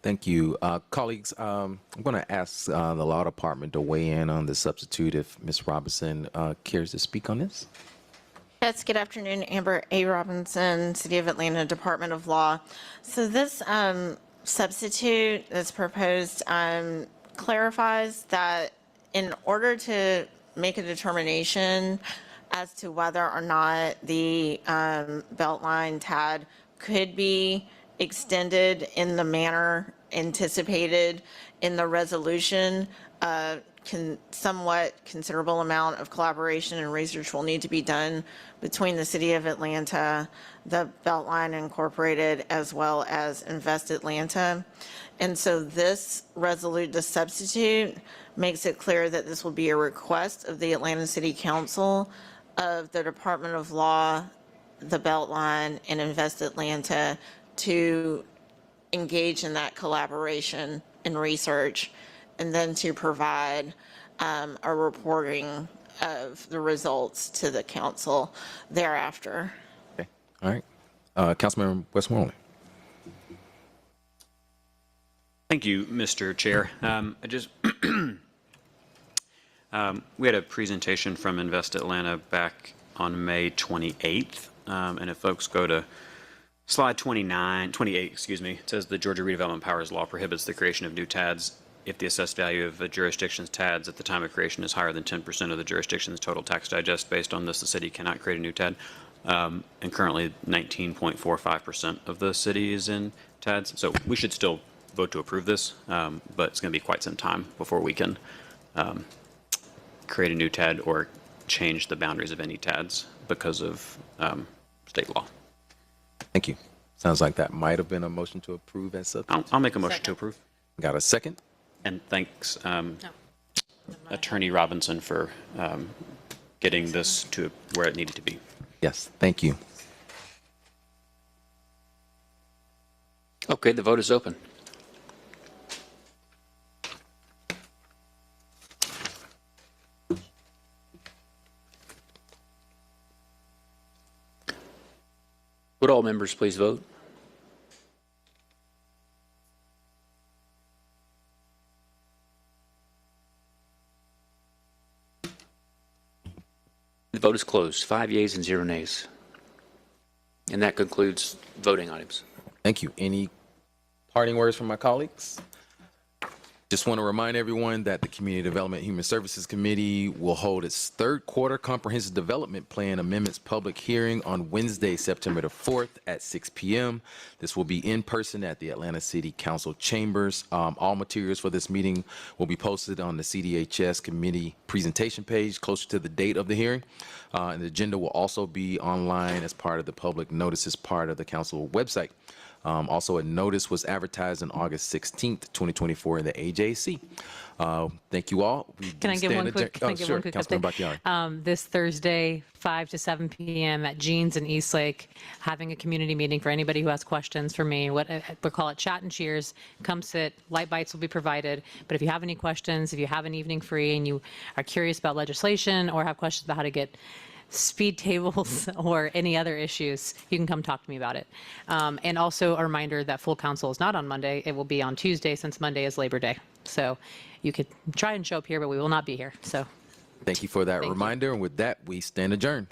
Thank you. Colleagues, I'm going to ask the Law Department to weigh in on the substitute if Ms. Robinson cares to speak on this. Yes, good afternoon. Amber A. Robinson, City of Atlanta Department of Law. So this substitute that's proposed clarifies that in order to make a determination as to whether or not the Beltline TAD could be extended in the manner anticipated in the resolution, somewhat considerable amount of collaboration and research will need to be done between the City of Atlanta, the Beltline Incorporated, as well as Invest Atlanta. And so this the substitute makes it clear that this will be a request of the Atlanta City Council, of the Department of Law, the Beltline, and Invest Atlanta to engage in that collaboration and research, and then to provide a reporting of the results to the council thereafter. Okay. All right. Councilmember Westmoreland. Thank you, Mr. Chair. We had a presentation from Invest Atlanta back on May 28th. And if folks go to slide 28, excuse me, it says the Georgia Redevelopment Powers Law prohibits the creation of new TADs if the assessed value of a jurisdiction's TADs at the time of creation is higher than 10% of the jurisdiction's total tax digest. Based on this, the city cannot create a new TAD. And currently 19.45% of the city is in TADs. So we should still vote to approve this, but it's going to be quite some time before we can create a new TAD or change the boundaries of any TADs because of state law. Thank you. Sounds like that might have been a motion to approve as substitute. I'll make a motion to approve. Got a second? And thanks, Attorney Robinson, for getting this to where it needed to be. Yes, thank you. Okay, the vote is open. Would all members please vote? The vote is closed. 5 yeas and 0 nays. And that concludes voting items. Thank you. Any parting words from my colleagues? Just want to remind everyone that the Community Development and Human Services Committee will hold its third quarter comprehensive development plan amendments public hearing on Wednesday, September the 4th at 6 p.m. This will be in person at the Atlanta City Council chambers. All materials for this meeting will be posted on the CDHS committee presentation page closer to the date of the hearing. And the agenda will also be online as part of the public notices part of the council website. Also, a notice was advertised on August 16th, 2024 in the AJC. Thank you all. Can I give one quick Councilmember update? Bakhtiari. This Thursday, 5 to 7 p.m. at Jeans in Eastlake, having a community meeting for anybody who has questions for me. We call it Chat and Cheers. Come sit. Light bites will be provided. But if you have any questions, if you have an evening free and you are curious about legislation or have questions about how to get speed tables or any other issues, you can come talk to me about it. And also a reminder that full council is not on Monday. It will be on Tuesday since Monday is Labor Day. So you could try and show up here, but we will not be here. So Thank you for that reminder. And with that, we stand adjourned.